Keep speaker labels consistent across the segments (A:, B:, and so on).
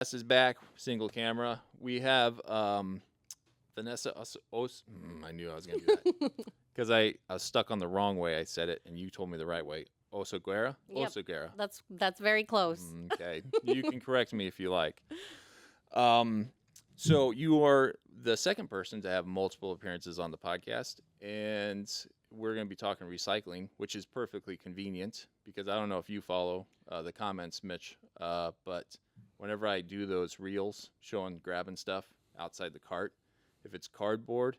A: Is back, single camera. We have Vanessa. I knew I was going to do that because I was stuck on the wrong way. I said it, and you told me the right way. Osaguera?
B: Yep.
A: Osaguera.
B: That's very close.
A: Okay. You can correct me if you like. So you are the second person to have multiple appearances on the podcast, and we're going to be talking recycling, which is perfectly convenient because I don't know if you follow the comments, Mitch, but whenever I do those reels showing grabbing stuff outside the cart, if it's cardboard,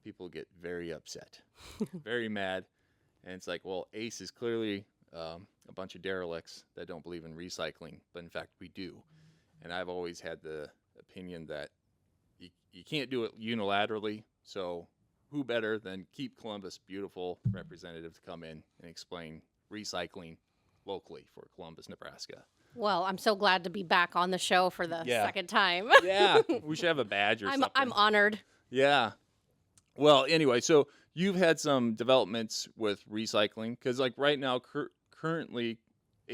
A: people get very upset, very mad. And it's like, well, Ace is clearly a bunch of derelicts that don't believe in recycling, but in fact we do. And I've always had the opinion that you can't do it unilaterally, so who better than Keep Columbus Beautiful representative to come in and explain recycling locally for Columbus, Nebraska.
B: Well, I'm so glad to be back on the show for the second time.
A: Yeah, we should have a badge or something.
B: I'm honored.
A: Yeah. Well, anyway, so you've had some developments with recycling because, like, right now, currently,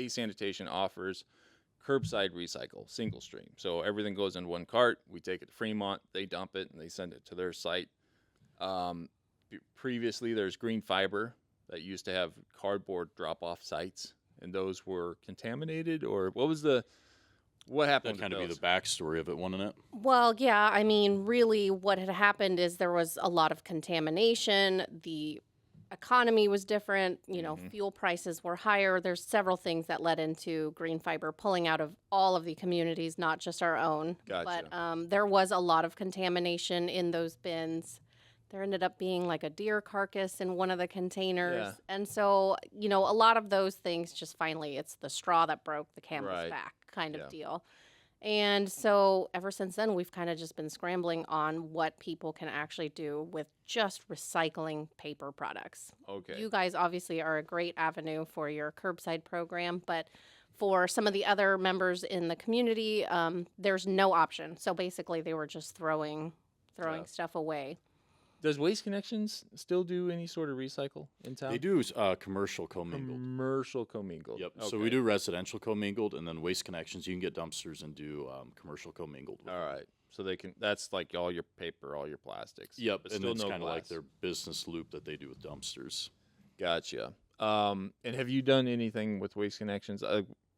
A: Sanitation offers curbside recycle, single stream. So everything goes in one cart. We take it to Fremont, they dump it, and they send it to their site. Previously, there's green fiber that used to have cardboard drop-off sites, and those were contaminated, or what happened?
C: That kind of be the backstory of it, wasn't it?
B: Well, yeah, I mean, really what had happened is there was a lot of contamination. The economy was different. Fuel prices were higher. There's several things that led into green fiber pulling out of all of the communities, not just our own.
A: Gotcha.
B: But there was a lot of contamination in those bins. There ended up being like a deer carcass in one of the containers.
A: Yeah.
B: And so, a lot of those things just finally, it's the straw that broke the camel's back kind of deal. And so ever since then, we've kind of just been scrambling on what people can actually do with just recycling paper products.
A: Okay.
B: You guys obviously are a great avenue for your curbside program, but for some of the other members in the community, there's no option. So basically, they were just throwing stuff away.
A: Does Waste Connections still do any sort of recycle in town?
C: They do commercial commingled.
A: Commercial commingled.
C: Yep.
A: Okay.
C: So we do residential commingled, and then Waste Connections, you can get dumpsters and do commercial commingled.
A: All right. So they can. That's like all your paper, all your plastics.
C: Yep.
A: But
C: And
A: still
C: it's
A: no
C: kind of like
A: glass.
C: their business loop that they do with dumpsters.
A: Gotcha. And have you done anything with Waste Connections?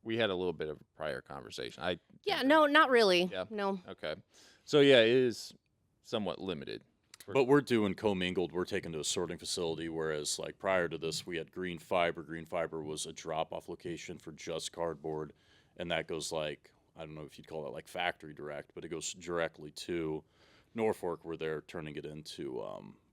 A: We had a little bit of a prior conversation.
B: No, not really.
A: Yeah.
B: No.
A: Okay. So yeah, it is somewhat limited.
C: But we're doing commingled. We're taken to a sorting facility, whereas like prior to this, we had green fiber. Green fiber was a drop-off location for just cardboard, and that goes like, I don't know if you'd call it like factory direct, but it goes directly to Norfolk, where they're turning it into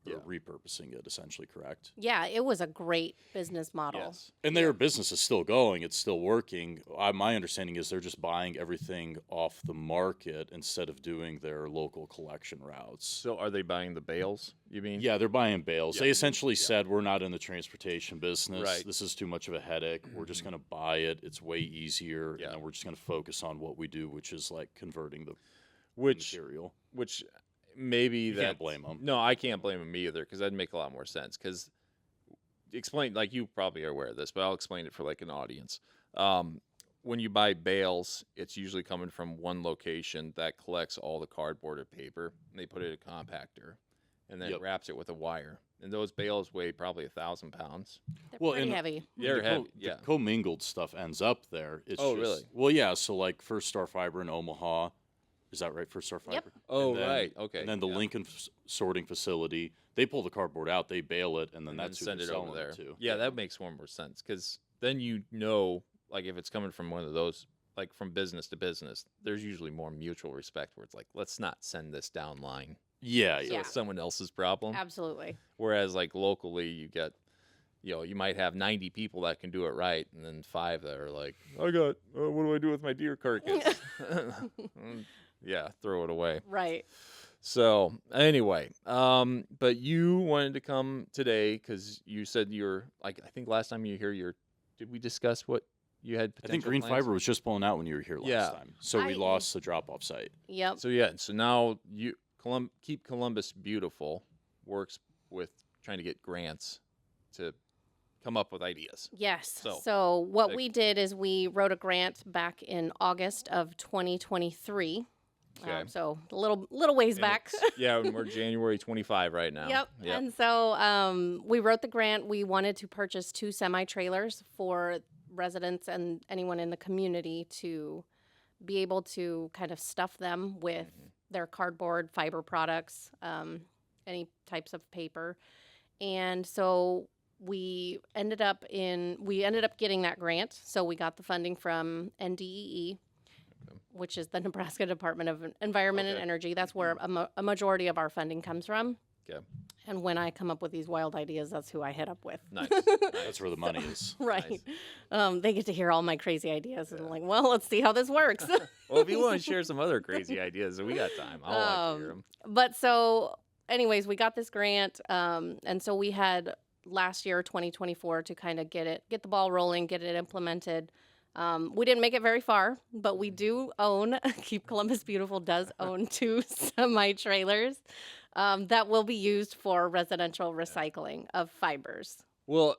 C: or repurposing it, essentially, correct?
B: Yeah, it was a great business model.
A: Yes.
C: And their business is still going. It's still working. My understanding is they're just buying everything off the market instead of doing their local collection routes.
A: So are they buying the bales, you mean?
C: Yeah, they're buying bales.
A: Yeah.
C: They essentially said, we're not in the transportation business.
A: Right.
C: This is too much of a headache. We're just going to buy it. It's way easier.
A: Yeah.
C: And then we're just going to focus on what we do, which is like converting the
A: Which
C: material.
A: maybe
C: You
A: that
C: can't blame them.
A: No, I can't blame them either because that'd make a lot more sense. Because explain, like you probably are aware of this, but I'll explain it for like an audience. When you buy bales, it's usually coming from one location that collects all the cardboard or paper. And they put it in a compactor, and then wraps it with a wire. And those bales weigh probably 1,000 pounds.
B: They're pretty heavy.
A: They're heavy. Yeah.
C: The commingled stuff ends up there. It's just,
A: really?
C: Well, yeah. So like First Star Fiber in Omaha. Is that right? First Star Fiber?
B: Yep.
A: Oh,
C: And then-
A: right. Okay.
C: And then the Lincoln sorting facility, they pull the cardboard out, they bale it, and then that's who
A: send
C: they're
A: it over
C: selling
A: there.
C: it to.
A: Yeah, that makes more sense because then like if it's coming from one of those, like from business to business, there's usually more mutual respect where it's like, let's not send this down line.
C: Yeah,
A: So
C: yeah.
A: it's someone else's problem.
B: Absolutely.
A: Whereas like locally, you get, you might have 90 people that can do it right, and then 5 that are like, what do I do with my deer carcass? Yeah, throw it away.
B: Right.
A: So anyway, but you wanted to come today because you said you're like, I think last time you were here, did we discuss what you had
C: I think
A: potential
C: green
A: plans?
C: fiber was just pulling out when you were here last time. So we lost the drop-off site.
B: Yep.
A: So now Keep Columbus Beautiful works with trying to get grants to come up with ideas.
B: Yes.
A: So,
B: So what
A: like-
B: we did is we wrote a grant back in August of 2023.
A: Okay.
B: So a little ways
A: And
B: back.
A: yeah, and we're January 25 right now.
B: Yep. And so we wrote the grant. We wanted to purchase 2 semi-trailers for residents and anyone in the community to be able to kind of stuff them with their cardboard, fiber products, any types of paper. And so we ended up getting that grant. So we got the funding from NDEE, which is the Nebraska Department of Environment and
A: Okay.
B: Energy. That's where a majority of our funding comes from.
A: Okay.
B: And when I come up with these wild ideas, that's who I hit up with.
A: Nice.
C: That's where the money is.
B: Right. They get to hear all my crazy ideas. And I'm like, well, let's see how this works.
A: Well, if you want to share some other crazy ideas, we got time. I'll like to hear them.
B: But so, anyways, we got this grant. And so we had last year, 2024, to kind of get the ball rolling, get it implemented. We didn't make it very far, but we do own, Keep Columbus Beautiful does own 2 semi-trailers that will be used for residential recycling of fibers.
A: Well,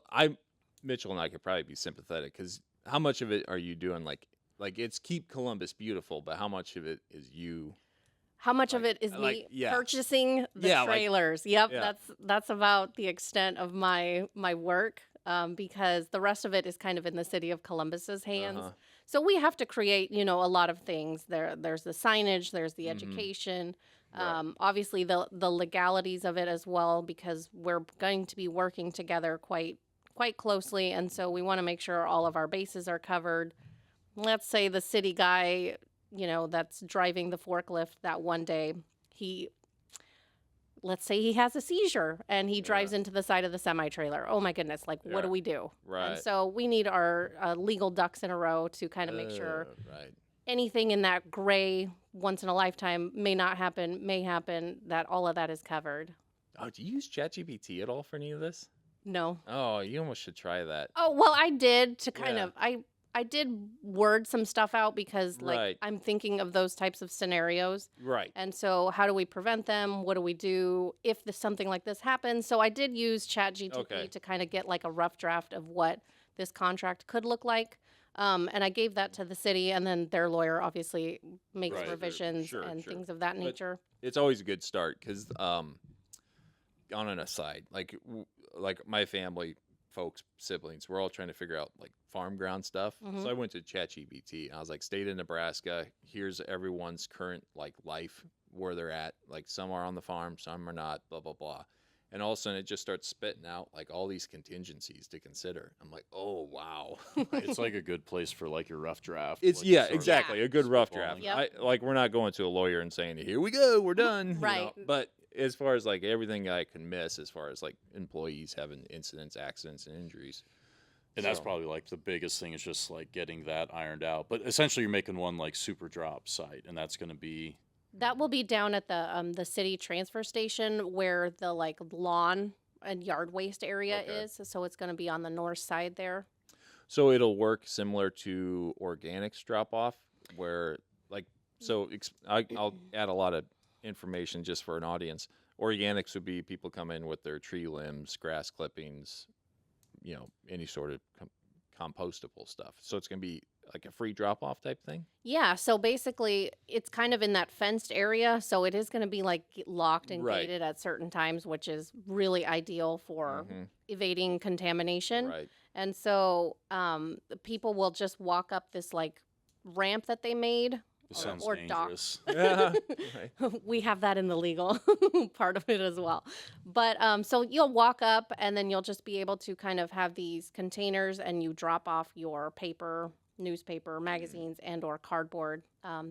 A: Mitchell and I could probably be sympathetic because how much of it are you doing? Like it's Keep Columbus Beautiful, but how much of it is you?
B: How much of it is me purchasing the trailers? Yep, that's about the extent of my work. Because the rest of it is kind of in the city of Columbus's hands. So we have to create, a lot of things. There's the signage, there's the education, obviously the legalities of it as well, because we're going to be working together quite closely, and so we want to make sure all of our bases are covered. Let's say the city guy, that's driving the forklift that one day, let's say he has a seizure and he drives into the side of the semi-trailer. Oh my goodness, what do we do?
A: Right.
B: And so we need our legal ducks in a row to kind of make sure anything in that gray once in a lifetime may happen, that all of that is covered.
A: Oh, do you use ChatGPT at all for any of this?
B: No.
A: Oh, you almost should try that.
B: Oh, well, I did to kind of, I did word some stuff out because I'm thinking of those types of scenarios.
A: Right.
B: And so how do we prevent them? What do we do if something like this happens? So I did use ChatGPT to kind of get like a rough draft of what this contract could look like. And I gave that to the city, and then their lawyer obviously makes revisions and things of that nature.
A: But it's always a good start because on an aside, like my family, folks, siblings, we're all trying to figure out like farm ground stuff. So I went to ChatGPT and I was like, state of Nebraska, here's everyone's current like life, where they're at. Like some are on the farm, some are not, blah, blah, blah. And all of a sudden it just starts spitting out like all these contingencies to consider. I'm like, oh, wow.
C: It's like a good place for like your rough draft.
A: It's
C: like,
A: exactly. A good rough draft.
B: Yep.
A: We're not going to a lawyer and saying, here we go, we're done.
B: Right.
A: But as far as like everything I can miss, as far as like employees having incidents, accidents, and injuries.
C: And that's probably like the biggest thing is just like getting that ironed out. But essentially you're making one like super drop site, and that's going to be.
B: That will be down at the city transfer station where the like lawn and yard waste area is. So it's going to be on the north side there.
A: So it'll work similar to organics drop off, where like I'll add a lot of information just for an audience. Organics would be people come in with their tree limbs, grass clippings, any sort of compostable stuff. So it's going to be like a free drop off type thing.
B: Yeah. So basically, it's kind of in that fenced area. So it is going to be like locked and gated at certain times, which is really ideal for evading contamination.
A: Right.
B: And so people will just walk up this like ramp that they made.
C: This sounds
B: or
C: dangerous.
A: Yeah.
B: We have that in the legal part of it as well. But so you'll walk up and then you'll just be able to kind of have these containers and you drop off your paper, newspaper, magazines, and or cardboard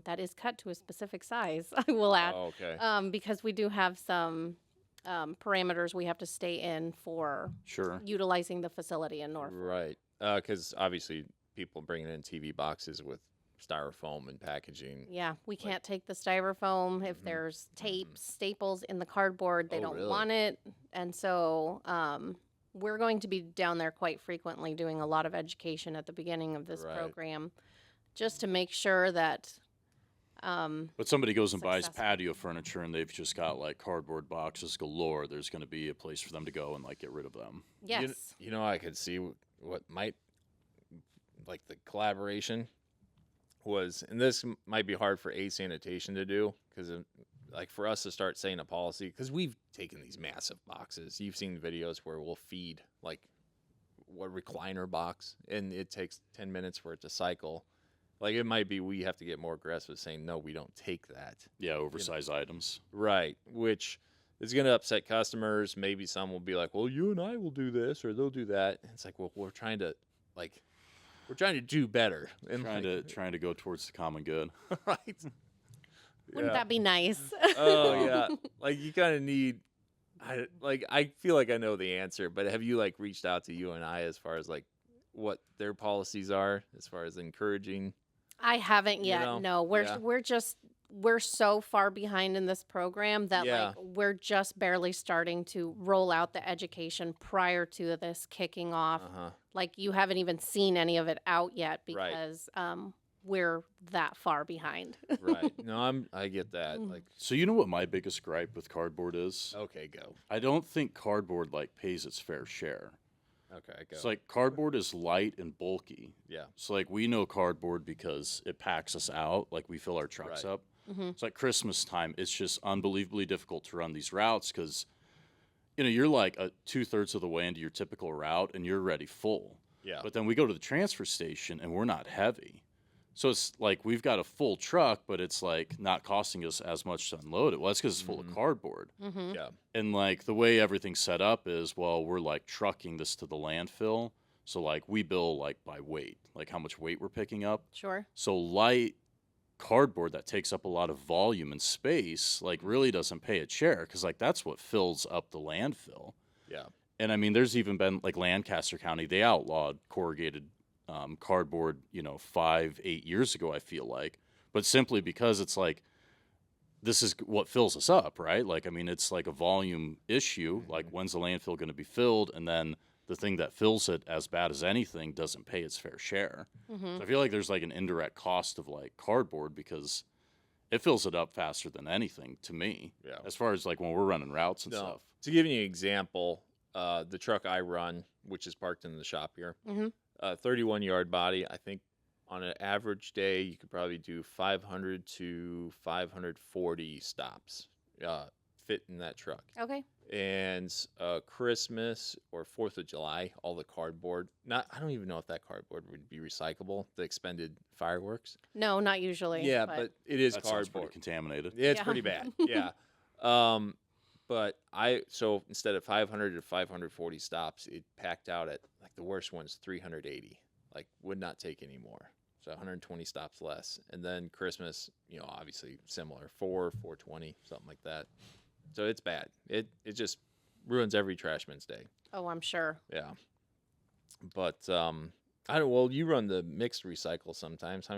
B: that is cut to a specific size, I will add.
A: Oh, okay.
B: Because we do have some parameters we have to stay in for utilizing the facility in Norfolk.
A: Right. Because obviously people bringing in TV boxes with styrofoam and packaging.
B: Yeah, we can't take the styrofoam. If there's tape, staples in the cardboard, they don't want it. And so we're going to be down there quite frequently doing a lot of education at the beginning of this program just to make sure that
C: But somebody goes and buys
B: successful.
C: patio furniture and they've just got like cardboard boxes galore. There's going to be a place for them to go and like get rid of them.
B: Yes.
A: You know, I could see what might, like the collaboration was, and this might be hard for Sanitation to do, because like for us to start saying a policy, because we've taken these massive boxes. You've seen videos where we'll feed like what recliner box, and it takes 10 minutes for it to cycle. Like it might be we have to get more aggressive saying, no, we don't take that.
C: Yeah, oversized items.
A: Right, which is going to upset customers. Maybe some will be like, well, you and I will do this, or they'll do that. And it's like, well, we're trying to do better. And
C: Trying to go towards the common good.
A: right.
B: Wouldn't that be nice?
A: Oh yeah. Like you kind of need. I feel like I know the answer, but have you like reached out to you and I as far as like what their policies are as far as encouraging?
B: I haven't yet.
A: know,
B: No, we're so far behind in this program that
A: Yeah.
B: like we're just barely starting to roll out the education prior to this kicking off.
A: Uh-huh.
B: Like you haven't even seen any of it out yet
A: Right.
B: because we're that far behind.
A: Right. No, I get that. Like,
C: So you know what my biggest gripe with cardboard is?
A: okay, go.
C: I don't think cardboard like pays its fair share.
A: Okay, go.
C: It's like cardboard is light and bulky.
A: Yeah.
C: So like we know cardboard because it packs us out, like we fill our trucks
A: Right.
C: up. It's like Christmas time. It's just unbelievably difficult to run these routes because, you know, you're like 2/3 of the way into your typical route and you're already full.
A: Yeah.
C: But then we go to the transfer station and we're not heavy. So it's like we've got a full truck, but it's like not costing us as much to unload it. Well, that's because it's full of cardboard.
A: Yeah.
C: And like the way everything's set up is, well, we're like trucking this to the landfill. So like we bill like by weight, like how much weight we're picking up.
B: Sure.
C: So light cardboard that takes up a lot of volume and space, like really doesn't pay its share because like that's what fills up the landfill.
A: Yeah.
C: And I mean, there's even been like Lancaster County, they outlawed corrugated cardboard, 5-8 years ago, I feel like, but simply because it's like, this is what fills us up, right? Like, I mean, it's like a volume issue. Like, when's the landfill going to be filled? And then the thing that fills it, as bad as anything, doesn't pay its fair share. So I feel like there's like an indirect cost of like cardboard because it fills it up faster than anything to me.
A: Yeah.
C: As far as like when we're running routes and
A: No.
C: stuff.
A: To give you an example, the truck I run, which is parked in the shop here, 31-yard body, I think on an average day, you could probably do 500 to 540 stops fit in that truck.
B: Okay.
A: And Christmas or 4th of July, all the cardboard, I don't even know if that cardboard would be recyclable, the expended fireworks.
B: No, not usually.
A: Yeah, but it is
C: That sounds pretty
A: cardboard.
C: contaminated.
A: Yeah, it's
B: Yeah.
A: pretty bad. Yeah. But so instead of 500 to 540 stops, it packed out at like the worst one's 380. Like would not take any more. So 120 stops less. And then Christmas, obviously similar, 420, something like that. So it's bad. It just ruins every trashman's day.
B: Oh, I'm sure.
A: Yeah. But I don't. Well, you run the mixed recycle sometimes.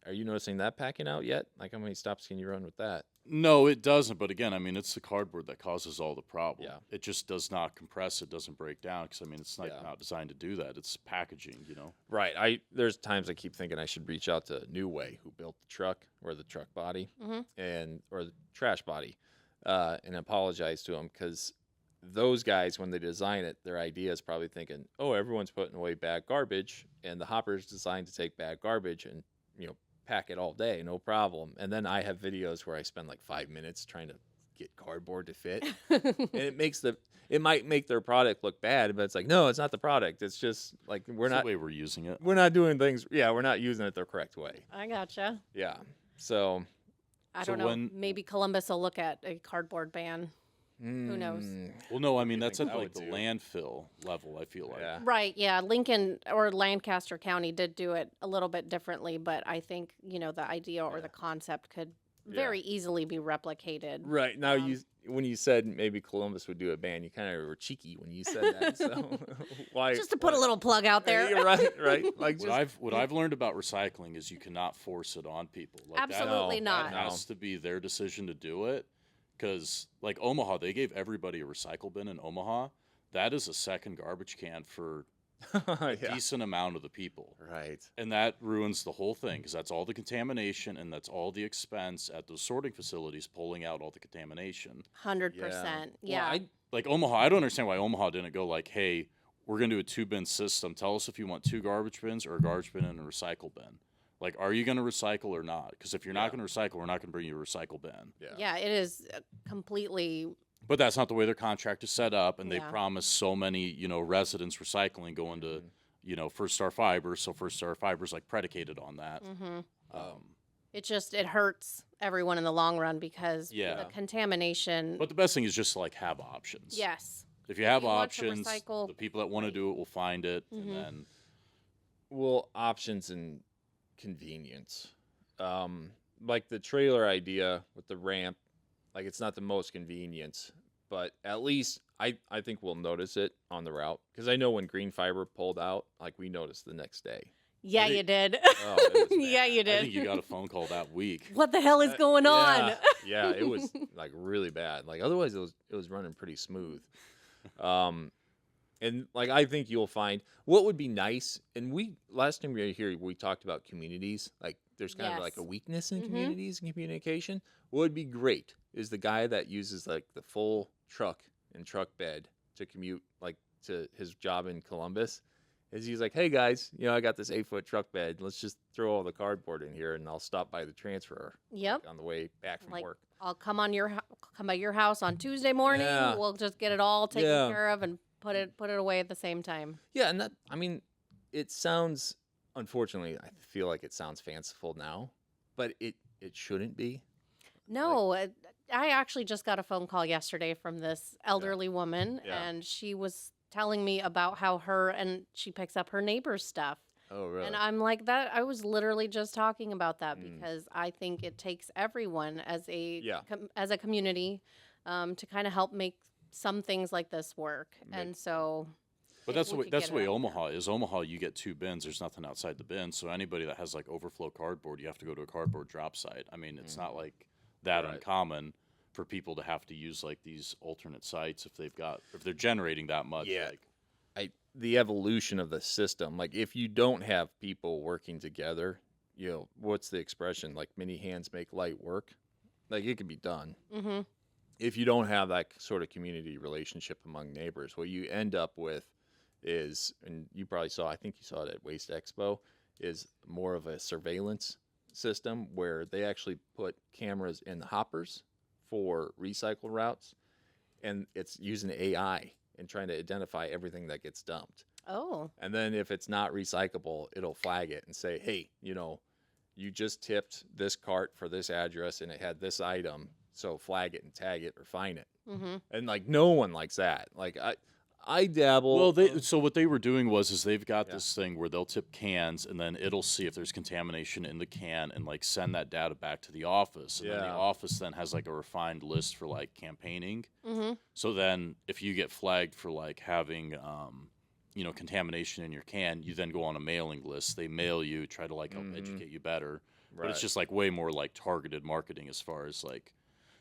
A: Are you noticing that packing out yet? Like, how many stops can you run with that?
C: No, it doesn't. But again, I mean, it's the cardboard that causes all the problem.
A: Yeah.
C: It just does not compress. It doesn't break down because, I mean, it's
A: Yeah.
C: not designed to do that. It's packaging,
A: Right. There's times I keep thinking I should reach out to New Way, who built the truck or the truck body or the trash body, and apologize to them because those guys, when they design it, their idea is probably thinking, oh, everyone's putting away bad garbage, and the hopper's designed to take bad garbage and pack it all day, no problem. And then I have videos where I spend like 5 minutes trying to get cardboard to fit, and it might make their product look bad, but it's like, no, it's not the product. It's just like
C: It's the way we're using it.
A: we're not doing things. Yeah, we're not using it the correct way.
B: I gotcha.
A: Yeah. So
B: I
C: So
B: don't know.
C: when-
B: Maybe Columbus will look at a cardboard ban. Who knows?
C: Well, no, I mean, that's
A: think
C: at
A: that
C: like the
A: would do?
C: landfill level, I feel like.
A: Yeah.
B: Right. Yeah. Lincoln or Lancaster County did do it a little bit differently, but I think, the idea or the concept could very easily be replicated.
A: Right now, when you said maybe Columbus would do a ban, you kind of were cheeky when you said that. So why?
B: Just to put a little plug out there.
A: You're right. Like
C: What I've learned about recycling is you cannot force it on people. Like
B: Absolutely not.
C: That has to be their decision to do it. Because, like Omaha, they gave everybody a recycle bin in Omaha. That is a second garbage can for a
A: Yeah.
C: decent amount of the people.
A: Right.
C: And that ruins the whole thing because that's all the contamination and that's all the expense at those sorting facilities pulling out all the contamination.
B: 100%.
A: Well,
B: Yeah.
C: Like Omaha, I don't understand why Omaha didn't go like, hey, we're going to do a 2-bin system. Tell us if you want 2 garbage bins or a garbage bin and a recycle bin. Like, are you going to recycle or not? Because if you're not going to recycle, we're not going to bring you a recycle bin.
B: Yeah, it is completely.
C: But that's not the way their contract is set up, and they
B: Yeah.
C: promise so many, residents recycling going to, First Star Fiber. So First Star Fiber's like predicated on that.
B: It hurts everyone in the long run because
C: Yeah.
B: the contamination.
C: But the best thing is just to, like, have options.
B: Yes.
C: If you have
B: you want to
C: options,
B: recycle,
C: the people that want to do it will find it, and then
A: Well, options and convenience. Like the trailer idea with the ramp, like it's not the most convenient, but at least I think we'll notice it on the route because I know when green fiber pulled out, like we noticed the next day.
B: Yeah,
C: I think-
B: you did.
A: Oh, it was
B: Yeah,
A: bad.
B: you
C: I
B: did.
C: think you got a phone call that week.
B: What the hell is going on?
A: Yeah, it was like really bad. Like otherwise it was running pretty smooth. And like I think you'll find what would be nice, and last time we were here we talked about communities. Like there's kind of like a
B: Yes.
A: weakness in
B: Mhm.
A: communities and communication. What would be great is the guy that uses like the full truck and truck bed to commute like to his job in Columbus. Is he's like, hey guys, I got this 8-foot truck bed. Let's just throw all the cardboard in here, and I'll stop by the transfer
B: Yep.
A: like, on the way back from
B: Like,
A: work.
B: I'll come by your house on Tuesday morning.
A: Yeah.
B: We'll just get it all taken
A: Yeah.
B: care of and put it away at the same time.
A: Yeah, and it sounds, unfortunately, I feel like it sounds fanciful now, but it shouldn't be.
B: No, I actually just got a phone call yesterday from this elderly woman,
A: Yeah.
B: and she was telling me about how she picks up her neighbor's stuff.
A: Oh, really?
B: And I'm like, that I was literally just talking about that
A: Mm.
B: because I think it takes everyone as
A: Yeah.
B: as a community to kind of help make some things like this work. And so
C: But
B: if
C: that's the
B: we
C: way
B: could
C: that's
B: get
C: the way
B: it out
C: Omaha is. Omaha, you get 2 bins. There's nothing outside the bin. So anybody that has like overflow cardboard, you have to go to a cardboard drop site. I mean, it's not like that
A: Right.
C: uncommon for people to have to use like these alternate sites if they're generating that much.
A: Yeah.
C: Like,
A: The evolution of the system, like if you don't have people working together, what's the expression? Like many hands make light work. Like it can be done.
B: hmm
A: If you don't have that sort of community relationship among neighbors, what you end up with is, and you probably saw, I think you saw it at Waste Expo, is more of a surveillance system where they actually put cameras in the hoppers for recycle routes, and it's using AI and trying to identify everything that gets dumped.
B: Oh,
A: And then if it's not recyclable, it'll flag it and say, hey, you just tipped this cart for this address and it had this item, so flag it and tag it or fine it.
B: hmm
A: And like no one likes that. Like I dabble.
C: well, so what they were doing is they've got
A: Yeah.
C: this thing where they'll tip cans and then it'll see if there's contamination in the can and like send that data back to the office. And then the
A: Yeah.
C: office then has like a refined list for like campaigning.
B: hmm
C: So then if you get flagged for like having contamination in your can, you then go on a mailing list. They mail you, try to like help educate you better. But it's
A: Right.
C: just like way more like targeted marketing as far as like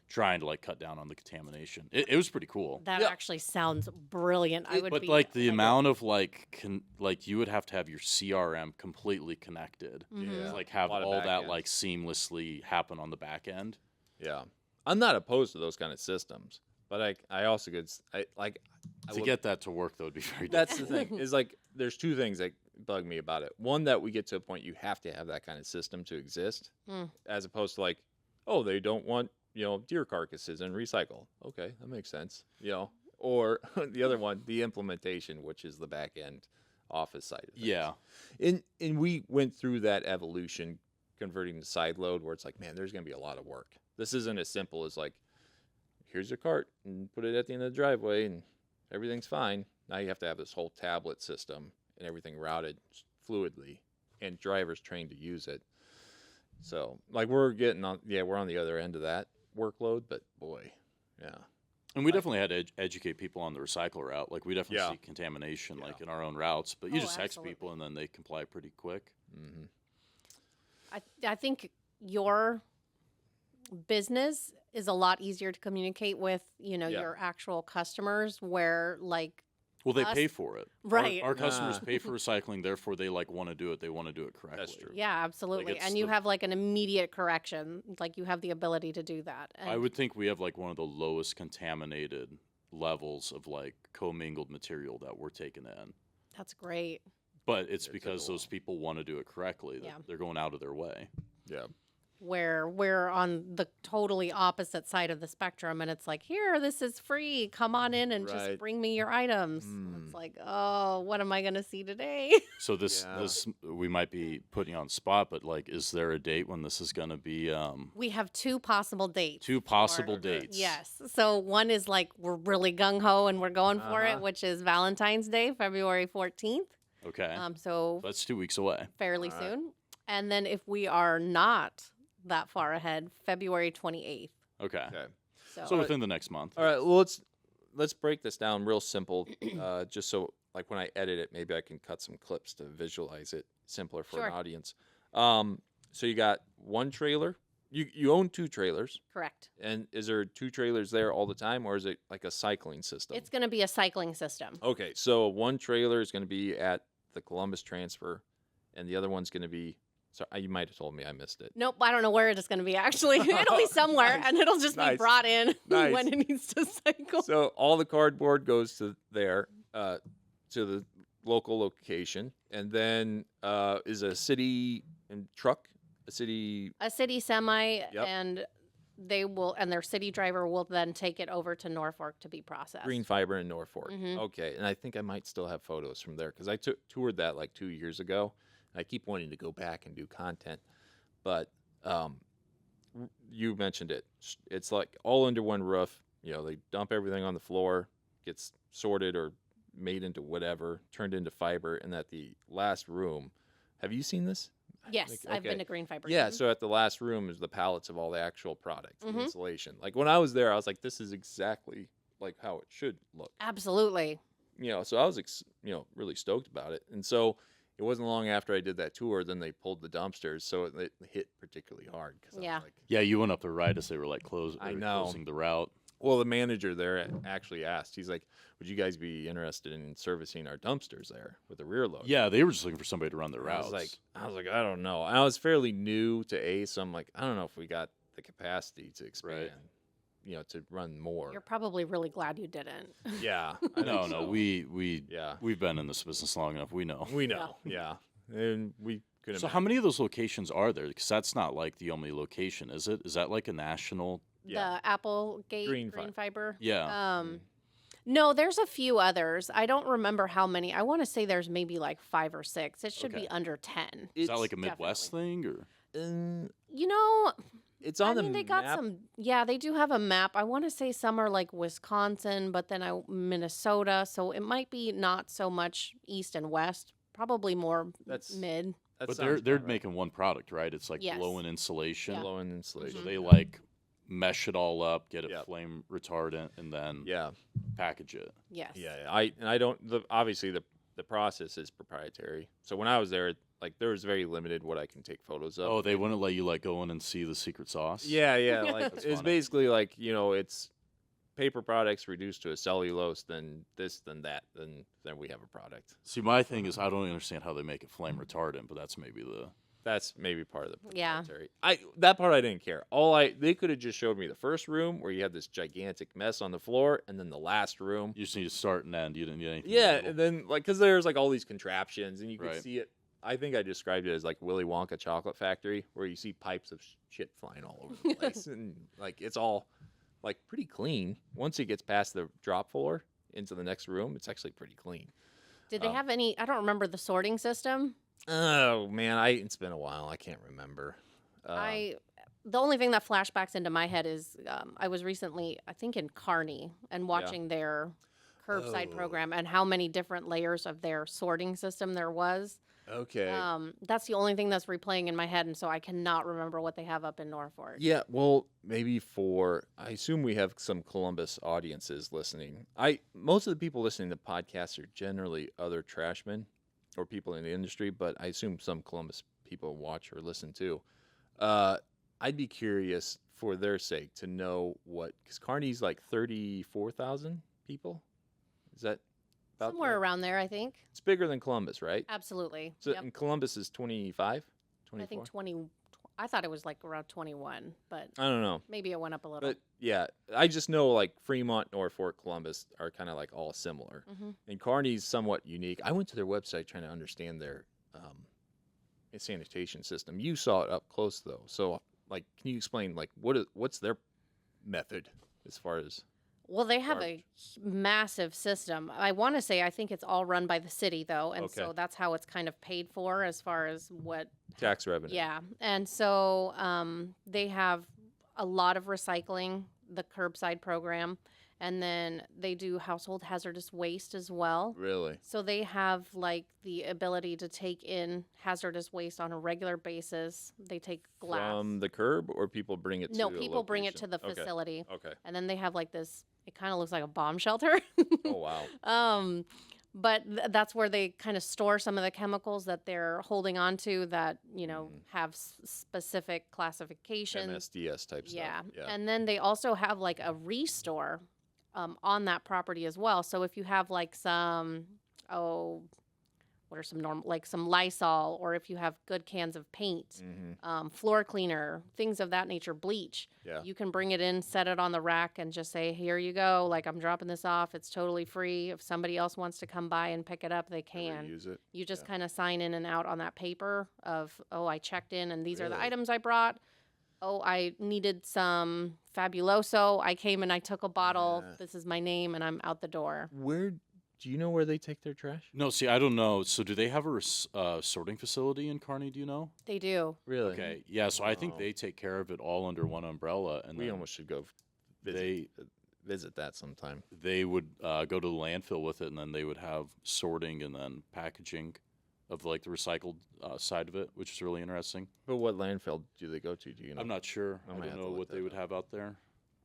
C: trying to like cut down on the contamination. It was pretty cool.
B: that
A: Yeah.
B: actually sounds brilliant. I would
C: But
B: be
C: like the
B: like,
C: amount of like you would have to have your CRM completely connected.
B: Mhm.
A: Yeah.
C: Like have
A: A lot of
C: all
A: back
C: that
A: end.
C: like seamlessly happen on the back end.
A: Yeah. I'm not opposed to those kind of systems, but I also could I
C: To
A: would-
C: get that to work though would be very
A: That's the thing. Is like there's two things that bug me about it. One, that we get to a point you have to have that kind of system to exist,
B: Mm.
A: as opposed to like, oh, they don't want deer carcasses and recycle. Okay, that makes sense. Or the other one, the implementation, which is the back end office side of things.
C: Yeah.
A: And we went through that evolution, converting to side load, where it's like, man, there's gonna be a lot of work. This isn't as simple as like, here's your cart and put it at the end of the driveway and everything's fine. Now you have to have this whole tablet system and everything routed fluidly and drivers trained to use it. So like we're on the other end of that workload, but boy, yeah.
C: And we definitely had to educate people on the recycle route. Like we definitely
A: Yeah.
C: see contamination
A: Yeah.
C: like in our own routes, but you
B: Oh,
C: just text people
B: absolutely.
C: and then they comply pretty quick.
A: Mm-hmm.
B: I think your business is a lot easier to communicate with,
A: Yeah.
B: your actual customers where like
C: Well, they
B: us-
C: pay for it.
B: Right.
C: Our customers pay for recycling, therefore they want to do it. They want to do it correctly.
A: That's true.
B: Yeah, absolutely.
C: it's
B: And you
C: the-
B: have like an immediate correction. Like you have the ability to do that. And
C: I would think we have like one of the lowest contaminated levels of like commingled material that we're taking in.
B: that's great.
C: But it's
A: It took
C: because
A: a
C: those people want to do it correctly. That
B: Yeah.
C: They're going out of their way.
A: Yeah.
B: Where we're on the totally opposite side of the spectrum, and it's like, here, this is free. Come on in and just
A: Right.
B: bring me your items.
A: Mm.
B: It's like, oh, what am I going to see today?
C: So this
A: Yeah.
C: this we might be putting you on the spot, but like, is there a date when this is going to be?
B: We have two possible dates.
C: Two possible
A: Okay.
C: dates.
B: Yes. So one is like we're really gung ho and we're going for it,
A: Uh-huh.
B: which is Valentine's Day, February 14th.
C: Okay.
B: So
C: That's 2 weeks away.
B: fairly
A: All right.
B: soon. And then if we are not that far ahead, February 28th.
C: Okay.
A: Okay.
C: So within the next month.
A: All right. Well, let's break this down real simple, just so like when I edit it, maybe I can cut some clips to visualize it simpler for
B: Sure.
A: an audience. So you got one trailer. You own two trailers,
B: Correct.
A: and is there two trailers there all the time, or is it like a cycling system?
B: It's going to be a cycling system.
A: Okay, so one trailer is going to be at the Columbus transfer, and the other one's going to be. So you might have told me, I missed it.
B: Nope, I don't know where it is going to be actually. It'll be somewhere
A: Nice.
B: and it'll just be
A: Nice.
B: brought in
A: Nice.
B: when it needs to cycle.
A: So all the cardboard goes to there, to the local location, and then is a city truck, a city.
B: A city semi
A: Yep.
B: and their city driver will then take it over to Norfolk to be processed.
A: Green fiber in Norfolk.
B: Mhm.
A: Okay, and I think I might still have photos from there because I toured that like 2 years ago. And I keep wanting to go back and do content, but you mentioned it. It's like all under one roof. You know, they dump everything on the floor, gets sorted or made into whatever, turned into fiber, and at the last room, have you seen this?
B: Yes,
A: Like,
B: I've been
A: okay.
B: to Green Fiber.
A: Yeah,
B: Mhm.
A: so at the last room is the pallets of all the actual product, the
B: Mhm.
A: insulation. Like when I was there, I was like, this is exactly like how it should look.
B: Absolutely.
A: You know, so I was, really stoked about it. And so it wasn't long after I did that tour, then they pulled the dumpsters, so it hit particularly hard. Cause I
B: Yeah.
A: was like,
C: Yeah, you went up the right as they were like
A: I know.
C: closing the route.
A: well, the manager there actually asked, he's like, would you guys be interested in servicing our dumpsters there with the rear load?
C: Yeah, they were just looking for somebody to run the
A: And I
C: routes.
A: was like, I don't know. I was fairly new to ACE, so I'm like, I don't know if we got the capacity to expand, to run more.
B: You're probably really glad you didn't.
A: Yeah. I think
C: no,
A: so.
C: we've
A: Yeah.
C: been in this business long enough. We know.
A: We know. Yeah. And we couldn't.
C: So how many of those locations are there? Because that's not like the only location, is it? Is that like a national?
A: Yeah.
B: The Applegate
A: Green
B: Green,
A: Fi-
B: Fiber.
C: Yeah.
B: No, there's a few others. I don't remember how many. I want to say there's maybe like 5 or 6. It should
C: Okay.
B: be under 10.
C: Is that like a Midwest thing or?
B: You know,
A: It's on
B: I mean,
A: the
B: they got
A: map.
B: some. Yeah, they do have a map. I want to say some are like Wisconsin, but then Minnesota. So it might be not so much east and west. Probably more
A: That's-
B: mid.
A: That
C: But
A: sounds
C: they're
A: about right.
C: making one product, right? It's like
B: Yes.
C: blow-in insulation.
B: Yeah.
A: Low-end
C: So
A: insulation.
C: they like mesh it all up, get it
A: Yep.
C: flame retardant, and then
A: Yeah.
C: package it.
B: Yes.
A: Yeah. I don't. Obviously the process is proprietary. So when I was there, like there was very limited what I can take photos of.
C: Oh, they wouldn't let you like go in and see the secret sauce.
A: Yeah, yeah. Like
C: That's
A: it's
C: funny.
A: basically like it's paper products reduced to a cellulose, then this, then that, then we have a product.
C: See, my thing is I don't understand how they make it flame retardant, but that's maybe the.
A: That's maybe part of the
B: Yeah.
A: proprietary. That part I didn't care. They could have just showed me the first room where you had this gigantic mess on the floor, and then the last room.
C: You just need to start and end. You didn't need anything. in
A: Yeah,
C: the middle.
A: and then like because there's like all these contraptions, and you could
C: Right.
A: see it. I think I described it as like Willy Wonka chocolate factory, where you see pipes of shit flying all over the place, and like it's all like pretty clean. Once it gets past the drop floor into the next room, it's actually pretty clean.
B: Did they have any? I don't remember the sorting system.
A: Oh man, it's been a while. I can't remember.
B: The only thing that flashbacks into my head is I was recently, I think, in Kearney and watching their curbside
A: Oh.
B: program and how many different layers of their sorting system there was.
A: Okay.
B: That's the only thing that's replaying in my head, and so I cannot remember what they have up in Norfolk.
A: Yeah, well, maybe I assume we have some Columbus audiences listening. Most of the people listening to podcasts are generally other trashmen or people in the industry, but I assume some Columbus people watch or listen too. I'd be curious for their sake to know because Kearney's like 34,000 people. Is that About
B: Somewhere
A: that?
B: around there, I think.
A: It's bigger than Columbus, right?
B: Absolutely.
A: So
B: Yep.
A: and Columbus is 25,
B: I
A: 24?
B: think 20. I thought it was like around 21, but
A: I don't know.
B: maybe it went up a little.
A: But yeah, I just know like Fremont, Norfolk, Columbus are kind of like all similar.
B: Hmm.
A: And Kearney's somewhat unique. I went to their website trying to understand their sanitation system. You saw it up close though. So like, can you explain like what's their method as far as
B: Well, they have
A: garbage?
B: a massive system. I want to say I think it's all run by the city though, and so
A: Okay.
B: that's how it's kind of paid for as far as what.
A: Tax revenue?
B: Yeah, and so they have a lot of recycling, the curbside program, and then they do household hazardous waste as well.
A: Really?
B: So they have like the ability to take in hazardous waste on a regular basis. They take glass.
A: From the curb or people bring it to
B: No,
A: a
B: people bring it
A: location?
B: to the
A: Okay.
B: facility.
A: Okay.
B: And then they have like this, it kind of looks like a bomb shelter.
A: Oh, wow.
B: But that's where they kind of store some of the chemicals that they're holding on to that, have specific classifications.
A: MSDS type
B: Yeah.
A: stuff. Yeah.
B: And then they also have like a restore on that property as well. So if you have like some, what are some normal, like some Lysol, or if you have good cans of paint, floor cleaner, things of that nature, bleach,
A: Yeah.
B: you can bring it in, set it on the rack, and just say, here you go. Like, I'm dropping this off. It's totally free. If somebody else wants to come by and pick it up, they can.
A: Use it.
B: You just
A: Yeah.
B: kind of sign in and out on that paper of, I checked in and these are the
A: Really?
B: items I brought. I needed some Fabuloso. I came and I took a bottle.
A: Yeah.
B: This is my name, and I'm out the door.
A: Where do you know where they take their trash?
C: No, see, I don't know. So do they have a sorting facility in Kearney? Do you know?
B: They do.
A: Really?
C: Okay, yeah. So I think
A: Wow.
C: they take care of it all under one umbrella, and
A: We
C: then
A: almost should go
C: they
A: visit that sometime.
C: they would go to the landfill with it, and then they would have sorting and then packaging of like the recycled side of it, which is really interesting.
A: But what landfill do they go to? Do you know?
C: I'm not sure.
A: I
C: I
A: might
C: don't
A: have to
C: know
A: look
C: what they
A: that
C: would
A: up.
C: have out there.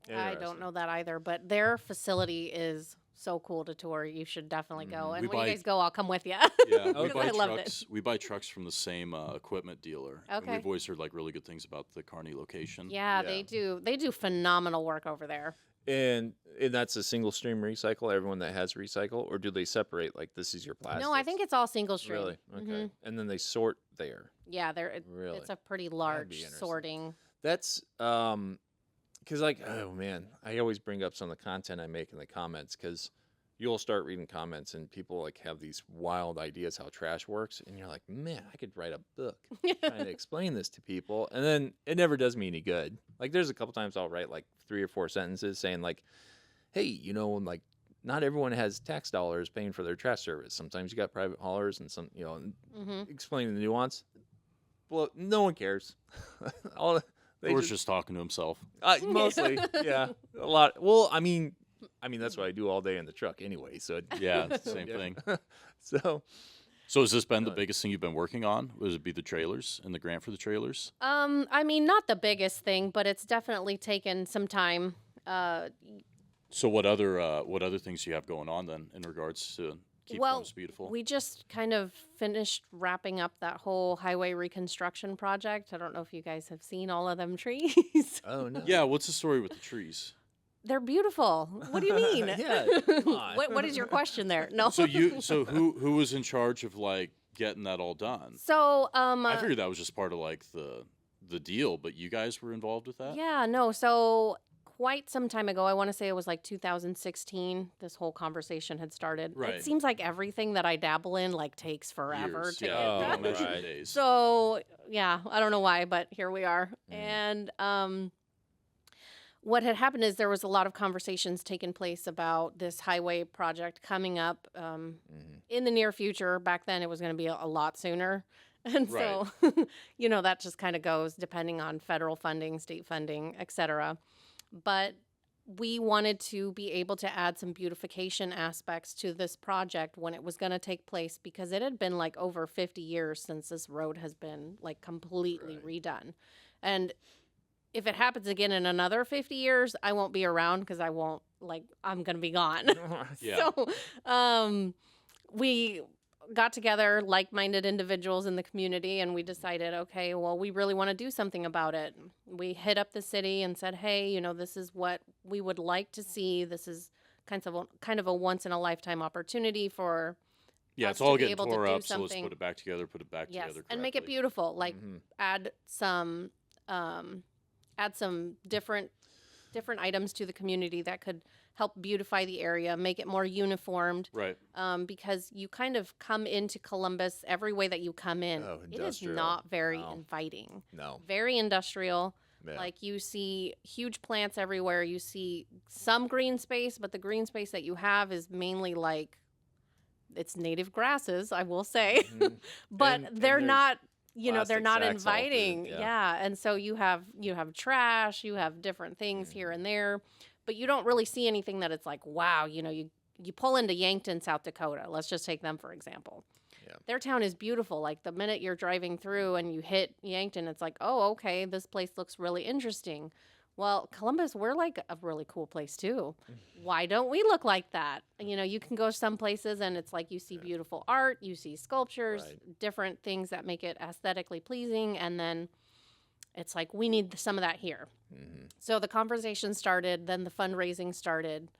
B: I don't
A: Interesting.
B: know that either, but their facility is so cool to tour. You should definitely go. And
C: We
B: when
C: buy-
B: you guys go, I'll come with you.
C: Yeah, we
A: Okay.
C: buy
B: I loved
C: trucks.
B: it.
C: We buy trucks from the same equipment dealer. And
B: Okay.
C: we've always heard like really good things about the Kearney location.
B: Yeah,
A: Yeah.
B: they do. They do phenomenal work over there.
A: And that's a single stream recycle. Everyone that has recycle, or do they separate? Like this is your plastic.
B: No, I think it's all single stream.
A: Really okay.
B: Mhm.
A: And then they sort there.
B: Yeah,
A: Really,
B: it's a pretty large
A: interesting.
B: sorting.
A: that's because like oh man, I always bring up some of the content I make in the comments because you'll start reading comments and people like have these wild ideas how trash works, and you're like, man, I could write a book trying to explain this to people, and then it never does me any good. Like there's a couple times I'll write like 3 or 4 sentences saying like, hey, like not everyone has tax dollars paying for their trash service. Sometimes you got private haulers and some, and
B: Hmm.
A: explaining the nuance. Well, no one cares. All they
C: Or just talking to himself.
A: mostly, yeah, a lot. Well, I mean that's what I do all day in the truck anyway. So
C: Yeah, it's the same
A: yeah.
C: thing.
A: So
C: So has this been the
A: Uh,
C: biggest thing you've been working on? Would it be the trailers and the grant for the trailers?
B: I mean, not the biggest thing, but it's definitely taken some time.
C: So what other things do you have going on then in regards to keep
B: Well,
C: homes beautiful?
B: We just kind of finished wrapping up that whole highway reconstruction project. I don't know if you guys have seen all of them trees.
A: oh no,
C: Yeah, what's the story with the trees?
B: They're beautiful. What do you mean?
A: Yeah, come on.
B: What is your question there? No.
C: So who was in charge of like getting that all done?
B: So
C: I figured that was just part of like the deal, but you guys were involved with that?
B: yeah, no. So quite some time ago, I want to say it was like 2016, this whole conversation had started.
C: Right.
B: It seems like everything that I dabble in like takes forever
C: Years,
B: to
C: yeah.
B: get
A: Oh,
C: Don't
B: done.
C: mention the
A: right.
C: days.
B: So yeah, I don't know why, but here we are. And what had happened is there was a lot of conversations taking place about this highway project coming up in the near future. Back then, it was going to be a lot sooner. And so, that just kind of goes depending on federal funding, state funding, et cetera. But we wanted to be able to add some beautification aspects to this project when it was going to take place because it had been like over 50 years since this road has been like completely redone. And if it happens again in another 50 years, I won't be around because I'm going to be gone.
C: Yeah.
B: So we got together, like-minded individuals in the community, and we decided, okay, well, we really want to do something about it. We hit up the city and said, hey, this is what we would like to see. This is kind of a once in a lifetime opportunity for
C: Yeah,
B: us
C: it's all
B: to be
C: getting
B: able to
C: tore
B: do
C: up, so let's
B: something.
C: put it back together, put it back
B: Yes,
C: together
B: and make it
C: correctly.
B: beautiful. Like
A: Mm-hmm.
B: um, add some different items to the community that could help beautify the area, make it more uniformed.
C: Right.
B: Because you kind of come into Columbus every way that you come in.
A: Oh,
B: It is
A: industrial.
B: not very
A: No.
B: inviting.
A: No.
B: Very industrial.
A: Yeah.
B: Like you see huge plants everywhere. You see some green space, but the green space that you have is mainly like it's native grasses, I will say.
A: Mhm.
B: But
A: And
B: they're
A: there's
B: not, they're
A: plastic
B: not
A: sacks all through,
B: inviting.
A: yeah.
B: Yeah. And so you have trash, you have different things here and there, but you don't really see anything that it's like, wow, you pull into Yankton, South Dakota. Let's just take them for example.
A: Yeah.
B: Their town is beautiful. Like the minute you're driving through and you hit Yankton, it's like, oh, okay, this place looks really interesting. Well, Columbus, we're like a really cool place too. Why don't we look like that? You can go some places and it's like you see beautiful art, you see sculptures,
A: Right.
B: different things that make it aesthetically pleasing, and then it's like we need some of that here.
A: Mm-hmm.
B: So the conversation started, then the fundraising started.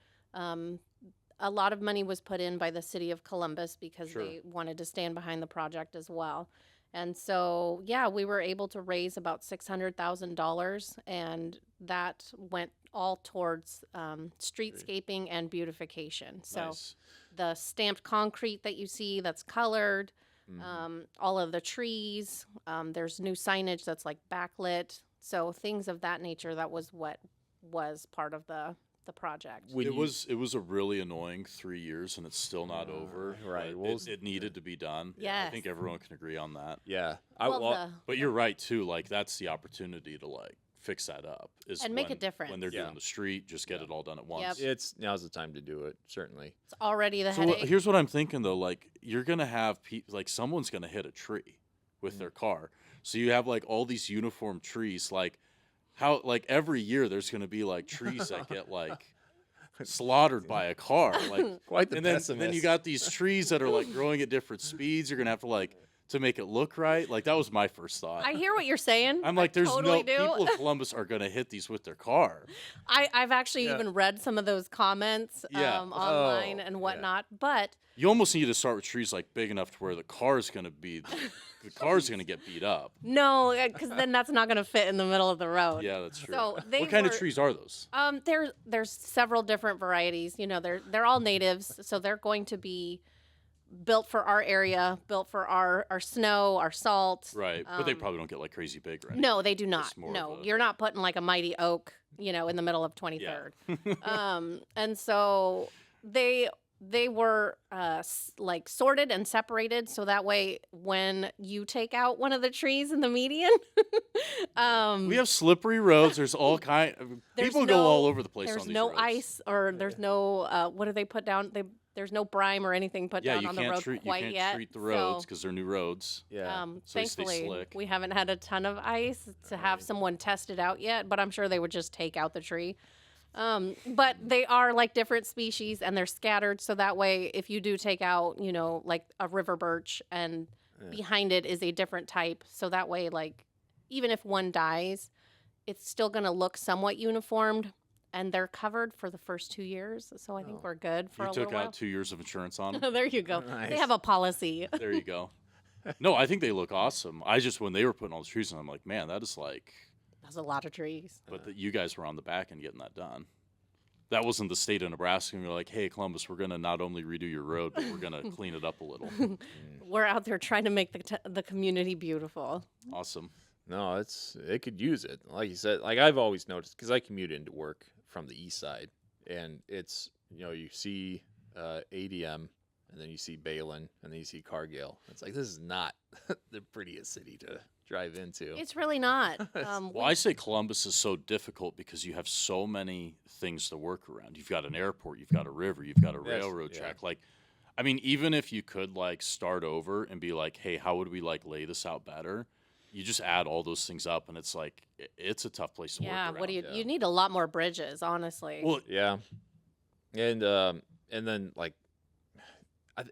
B: A lot of money was put in by the city of Columbus because
C: Sure.
B: they wanted to stand behind the project as well. And so, yeah, we were able to raise about $600,000, and that went all towards streetscaping and beautification. So
C: Nice.
B: the stamped concrete that you see that's colored,
A: Mm-hmm.
B: all of the trees, there's new signage that's like backlit. So things of that nature, that was what was part of the project.
A: When
C: It
A: you-
C: was a really annoying 3 years, and it's still not over.
A: right.
C: but
A: Well,
C: it needed to be done. I
B: Yes.
C: think everyone can agree on that.
A: Yeah.
C: But you're right too. Like that's the opportunity to like fix that up is
B: And make a
C: when
B: difference.
C: they're
A: Yeah.
C: doing the street. Just get it all done at once.
A: it's now's the time to do it. Certainly.
B: It's already the
C: So
B: headache.
C: here's what I'm thinking though. Like you're gonna have like someone's gonna hit a tree with their car. So you have like all these uniform trees. Like how like every year there's gonna be like trees that get like slaughtered by a car. Like
A: Quite the
C: and then
A: pessimist.
C: you got these trees that are like growing at different speeds. You're gonna have to like to make it look right. Like that was my first thought.
B: I hear what you're saying.
C: I'm like,
B: I
C: there's
B: totally
C: no
B: do.
C: people of Columbus are gonna hit these with their car.
B: I've actually
A: Yeah.
B: even read some of those comments
C: Yeah.
B: online
A: Oh,
B: and
A: yeah.
B: whatnot. But
C: You almost need to start with trees like big enough to where the car's gonna be, the car's gonna get beat up.
B: no, because then that's not going to fit in the middle of the road.
C: Yeah, that's true.
B: So they
C: What kind of
B: were-
C: trees are those?
B: There's several different varieties. They're all natives, so they're going to be built for our area, built for our snow, our salt.
C: Right, but they probably don't get like crazy big, right?
B: No, they do not.
C: Just more
B: No,
C: of a-
B: you're not putting like a mighty oak, in the middle of 23rd. And so they were like sorted and separated, so that way when you take out one of the trees in the median,
C: We have slippery roads. There's all kind.
B: There's
C: People go
B: no-
C: all over the place
B: there's
C: on these
B: no
C: roads.
B: ice or there's no what do they put down? There's no brine or anything put
C: Yeah,
B: down
C: you
B: on the
C: can't
B: road
C: treat
B: quite
C: you can't
B: yet.
C: treat the roads
B: So,
C: because they're new roads.
A: Yeah.
C: So they stay
B: thankfully,
C: slick.
B: we haven't had a ton of ice to have someone test it out yet, but I'm sure they would just take out the tree. But they are like different species and they're scattered. So that way, if you do take out, like a river birch and behind it is a different type. So that way, like, even if one dies, it's still going to look somewhat uniformed. And they're covered for the first 2 years. So I think we're good for
C: You
B: a
C: took
B: little while.
C: out 2 years of insurance on them.
B: There you go.
A: Nice.
B: They have a policy.
C: There you go. No, I think they look awesome. I just when they were putting all the trees in, I'm like, man, that is like.
B: That's a lot of trees.
C: But you guys were on the back end getting that done. That wasn't the state of Nebraska. And you're like, hey, Columbus, we're gonna not only redo your road, but we're gonna clean it up a little.
B: We're out there trying to make the community beautiful.
C: Awesome.
A: No, it could use it. Like you said, like I've always noticed because I commute into work from the east side, and it's you see ADM, and then you see Balin, and then you see Cargill. It's like this is not the prettiest city to drive into.
B: It's really not.
C: Well, I say Columbus is so difficult because you have so many things to work around. You've got an airport, you've got a river, you've got a
A: Yes,
C: railroad
A: yeah.
C: track. Like, I mean, even if you could like start over and be like, hey, how would we like lay this out better? You just add all those things up, and it's like it's a tough place to work
B: yeah.
C: around.
B: What do you?
A: yeah.
B: You need a lot more bridges, honestly.
C: Well,
A: Yeah, and then like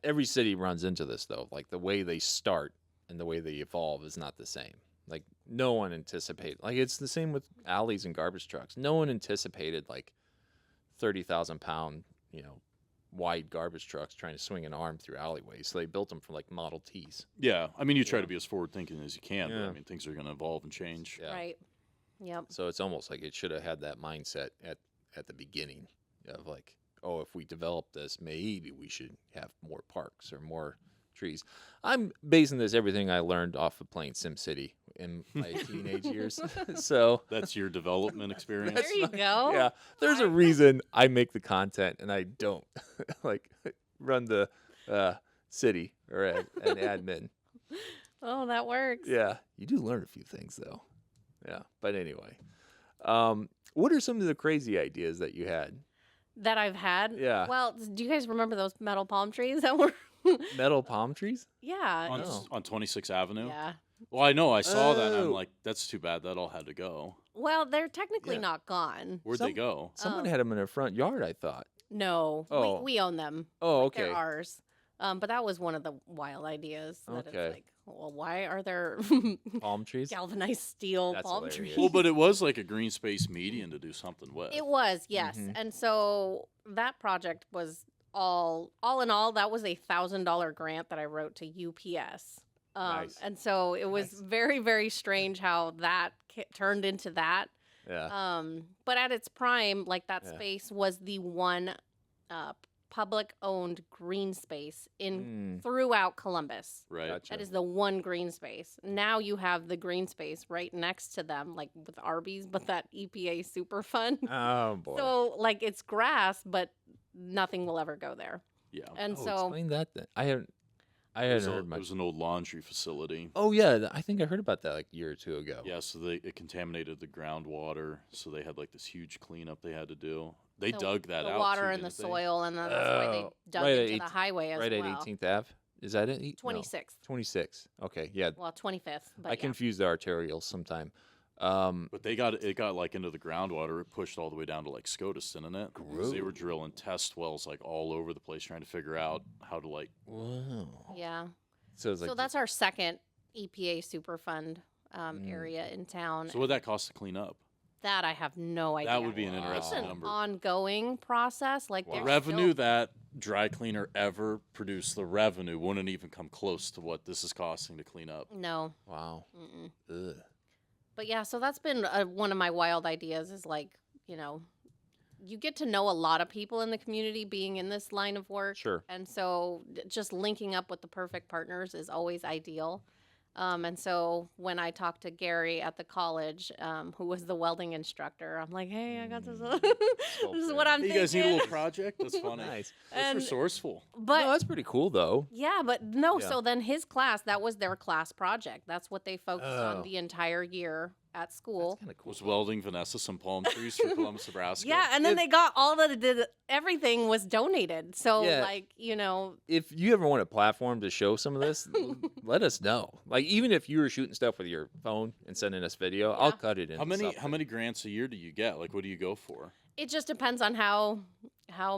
A: every city runs into this though. Like the way they start and the way they evolve is not the same. Like no one anticipated. Like it's the same with alleys and garbage trucks. No one anticipated like 30,000-pound wide garbage trucks trying to swing an arm through alleyways. So they built them for like Model Ts.
C: Yeah, I mean, you try
A: Yeah.
C: to be as forward thinking as you can, but
A: Yeah.
C: I mean, things are going to evolve and change.
A: Yeah.
B: Right. Yep.
A: So it's almost like it should have had that mindset at the beginning of like, oh, if we develop this, maybe we should have more parks or more trees. I'm basing this everything I learned off of playing SimCity in my teenage years. So
C: That's your development experience.
B: There you go.
A: yeah, there's a reason I make the content and I don't like run the city or an admin.
B: Oh, that works.
A: Yeah, you do learn a few things though. Yeah, but anyway, what are some of the crazy ideas that you had?
B: That I've had.
A: Yeah.
B: Well, do you guys remember those metal palm trees that were?
A: Metal palm trees?
B: Yeah.
C: On,
A: Oh.
C: on 26th Avenue?
B: Yeah.
C: Well, I know. I saw that. And I'm
A: Oh.
C: like, that's too bad. That all had to go.
B: Well, they're technically
A: Yeah.
B: not gone.
C: Where'd
A: Some-
C: they go?
A: Someone
B: Oh.
A: had them in their front yard, I thought.
B: No.
A: Oh.
B: We own them.
A: Oh,
B: Like,
A: okay.
B: they're ours. But that was one of the wild ideas. That
A: Okay.
B: It's like, well, why are there
A: Palm trees?
B: galvanized steel
A: That's
B: palm
A: hilarious.
B: trees?
C: Well, but it was like a green space median to do something with.
B: It was, yes.
A: Mhm.
B: And so that project was all in all, that was a $1,000 grant that I wrote to UPS.
A: Nice.
B: And so it was
A: Nice.
B: very, very strange how that turned into that.
A: Yeah.
B: But at its prime, like that
A: Yeah.
B: space was the one public-owned green space in throughout Columbus.
C: Right.
A: Gotcha.
B: That is the one green space. Now you have the green space right next to them, like with Arby's, but that EPA super fun.
A: Oh boy.
B: So like it's grass, but nothing will ever go there.
C: Yeah.
B: And
A: Oh,
B: so
A: explain that then. I hadn't
C: It was,
A: heard
C: it
A: much.
C: was an old laundry facility.
A: Oh yeah, I think I heard about that like a year or two ago.
C: Yeah, so it contaminated the groundwater, so they had like this huge cleanup they had to do. They
B: the-
C: dug that
B: the
C: out.
B: water
C: too,
B: and the
C: didn't they?
B: soil, and then that's why they
A: Oh,
B: dug
A: right at
B: into the highway as
A: Right
B: well.
A: at 18th Ave. Is that it?
B: 26th.
A: 26. Okay, yeah.
B: Well, 25th. But
A: I
B: yeah.
A: confuse the arterials sometime.
C: But it got like into the groundwater. It pushed all the way down to like SCOTUS, didn't it? So they were drilling test wells like all over the place, trying to figure out how to like.
A: Wow.
B: Yeah.
A: So it's like
B: So that's our second EPA Superfund area in town.
C: So what that cost to clean up?
B: That I have no idea.
C: That would be an
A: Wow.
B: It's
C: interesting
B: an
C: number.
B: ongoing process. Like
A: Wow.
B: there's
C: Revenue
B: still-
C: that dry cleaner ever produced, the revenue wouldn't even come close to what this is costing to clean up.
B: No.
A: wow.
B: Mm-mm.
A: Ugh.
B: But yeah, so that's been one of my wild ideas is like, you get to know a lot of people in the community being in this line of work.
A: Sure.
B: And so just linking up with the perfect partners is always ideal. And so when I talked to Gary at the college, who was the welding instructor, I'm like, hey, I got this. This is what I'm
C: Hey,
B: thinking.
C: you guys need a little project? That's funny.
A: Nice.
C: That's
B: And-
C: resourceful.
B: But
A: No, that's pretty cool though.
B: yeah, but no.
A: Yeah.
B: So then his class, that was their class project. That's what they focused
A: Oh.
B: on the entire year at school.
A: That's kind of cool.
C: Was welding Vanessa some palm trees for Columbus, Nebraska?
B: Yeah, and then
A: If-
B: they got all everything was donated. So
A: Yeah.
B: like,
A: If you ever want a platform to show some of this, let us know. Like even if you were shooting stuff with your phone and sending us video, I'll
B: Yeah.
A: cut it in.
C: How many grants a year do you get? Like, what do you go for?
B: it just depends on how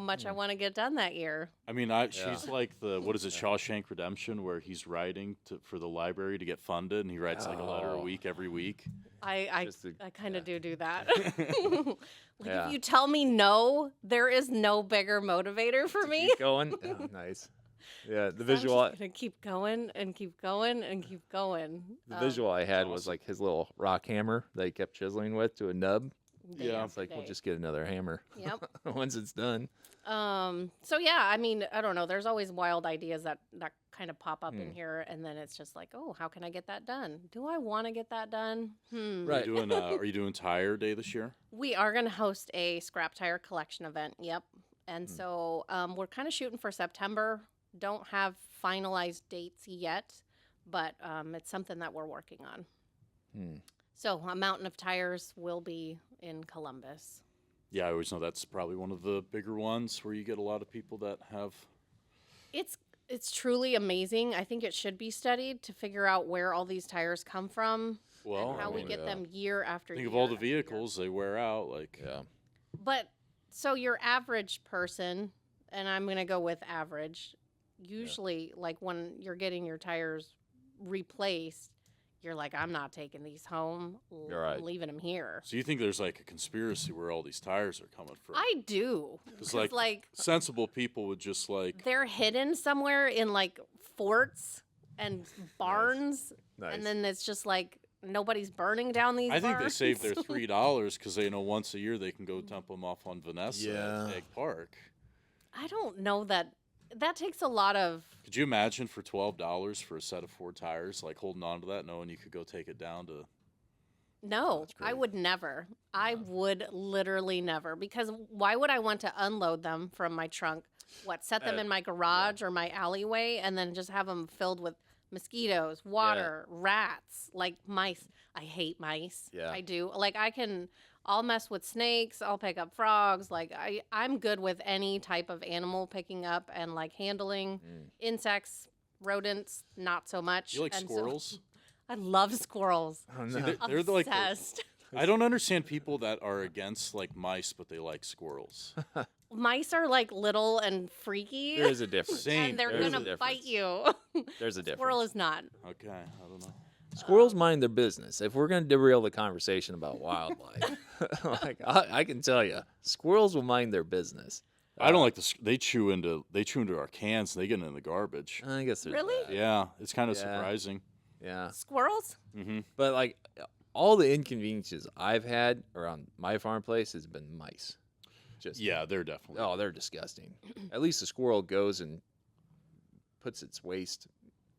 B: much I want to get done that year.
C: I mean, she's like what is it, Shawshank Redemption, where he's writing for the library to get funded, and he writes like a letter a
A: Oh.
C: week every week.
B: I
A: Just to-
B: kind of
A: yeah.
B: do that. Like
A: Yeah.
B: if you tell me no, there is no bigger motivator for
A: To
B: me.
A: keep going. Oh, nice. Yeah, the
B: So I'm
A: visual.
B: just gonna keep going and keep going and keep going.
A: The visual I had was
C: awesome.
A: like his little rock hammer that he kept chiseling with to a nub.
B: Day
C: Yeah.
A: It's
B: after
A: like we'll
B: day.
A: just get another hammer
B: Yep.
A: once it's done.
B: So yeah, I mean, I don't know. There's always wild ideas that kind of pop up
A: Hmm.
B: in here, and then it's just like, oh, how can I get that done? Do I want to get that done?
A: Right.
C: Are you doing Tire Day this year?
B: We are going to host a scrap tire collection event. Yep. And so we're kind of shooting for September. Don't have finalized dates yet, but it's something that we're working on.
A: Hmm.
B: So a mountain of tires will be in Columbus.
C: Yeah, I always know that's probably one of the bigger ones where you get a lot of people that have.
B: It's truly amazing. I think it should be studied to figure out where all these tires come from
C: Well,
B: and how
C: I
B: we
C: mean,
B: get
A: yeah.
B: them year after year.
C: think of all the
B: after year.
C: vehicles they wear out. Like,
A: Yeah.
B: But so your average person, and I'm going to go with average, usually like when you're getting your tires replaced, you're like, I'm not taking these home.
A: You're right.
B: I'm leaving them here.
C: So you think there's like a conspiracy where all these tires are coming from?
B: I do.
C: Because
B: Because,
C: like sensible people would just like,
B: they're hidden somewhere in, like, forts and barns.
A: Nice.
B: And then it's just, like, nobody's burning down these
C: I think they
B: barns.
C: saved their $3 because they know once a year they can go dump them off on Vanessa
A: Yeah.
C: at Egg Park.
B: I don't know that. That takes a lot of.
C: Could you imagine for $12 for a set of 4 tires, like holding on to that, knowing you could go take it down to?
B: No,
A: That's
B: I
A: great.
B: would never. I would literally never. Because why would I want to unload them from my trunk? What, set them in my garage or my alleyway and then just have them filled with mosquitoes, water, rats, like mice. I hate mice.
A: Yeah.
B: I do. Like, I'll mess with snakes. I'll pick up frogs. Like, I'm good with any type of animal picking up and, like, handling. Insects, rodents, not so much.
C: You like
B: And so-
C: squirrels?
B: I love squirrels.
A: Oh,
C: See,
A: no.
C: they're like the,
B: Obsessed.
C: I don't understand people that are against like mice, but they like squirrels.
B: Mice are like little and freaky.
A: There is a difference.
C: Same.
B: and they're
A: There's a
B: gonna
A: difference.
B: bite you.
A: There's a difference.
B: Squirrel is not.
C: Okay, I don't know.
A: Squirrels mind their business. If we're going to derail the conversation about wildlife, like I can tell you, squirrels will mind their business.
C: I don't like this. They chew into our cans. And they get into the garbage.
A: I guess there's
B: Really?
A: that.
C: Yeah, it's kind of
A: Yeah.
C: surprising.
A: Yeah.
B: Squirrels?
C: Mm-hmm.
A: But like all the inconveniences I've had around my farm place has been mice. Just
C: Yeah, they're definitely.
A: oh, they're disgusting. At least the squirrel goes and puts its waste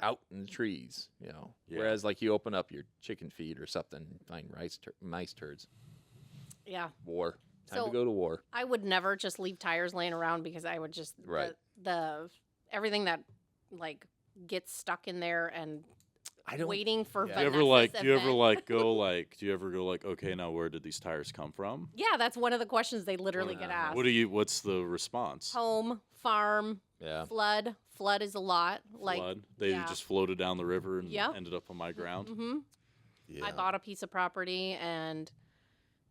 A: out in the trees, you know.
C: Yeah.
A: Whereas like you open up your chicken feed or something, and find mice turds.
B: Yeah.
A: War. Time
B: So-
A: to go to war.
B: I would never just leave tires laying around because I would just
A: Right.
B: the everything that like gets stuck in there and
A: I don't.
B: waiting for
A: yeah.
C: Do you ever
B: Vanessa's
C: like? Do you ever
B: event.
C: like go like? Do you ever go like? Okay, now where did these tires come from?
B: Yeah, that's one of the questions they literally get asked.
C: What do you? What's the response?
B: Home, farm,
A: Yeah.
B: flood. Flood is a lot. Like
C: Flood. They
B: yeah.
C: just floated down the river and
B: Yep.
C: ended up on my ground.
B: hmm
A: Yeah.
B: I bought a piece of property and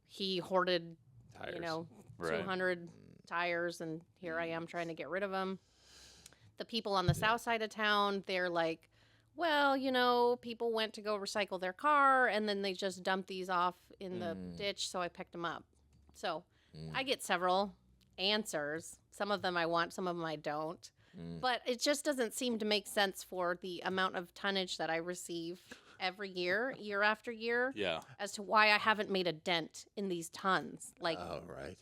B: he hoarded,
A: Tires.
B: you know,
C: Right.
B: 200 tires, and here I am trying to get rid of them. The people on the south side of town, they're like, well, you know, people went to go recycle their car and then they just dumped these off in the ditch, so I picked them up. So I get several answers. Some of them I want, some of them I don't. But it just doesn't seem to make sense for the amount of tonnage that I receive every year, year after year,
C: Yeah.
B: as to why I haven't made a dent in these tons. Like,
A: Oh right.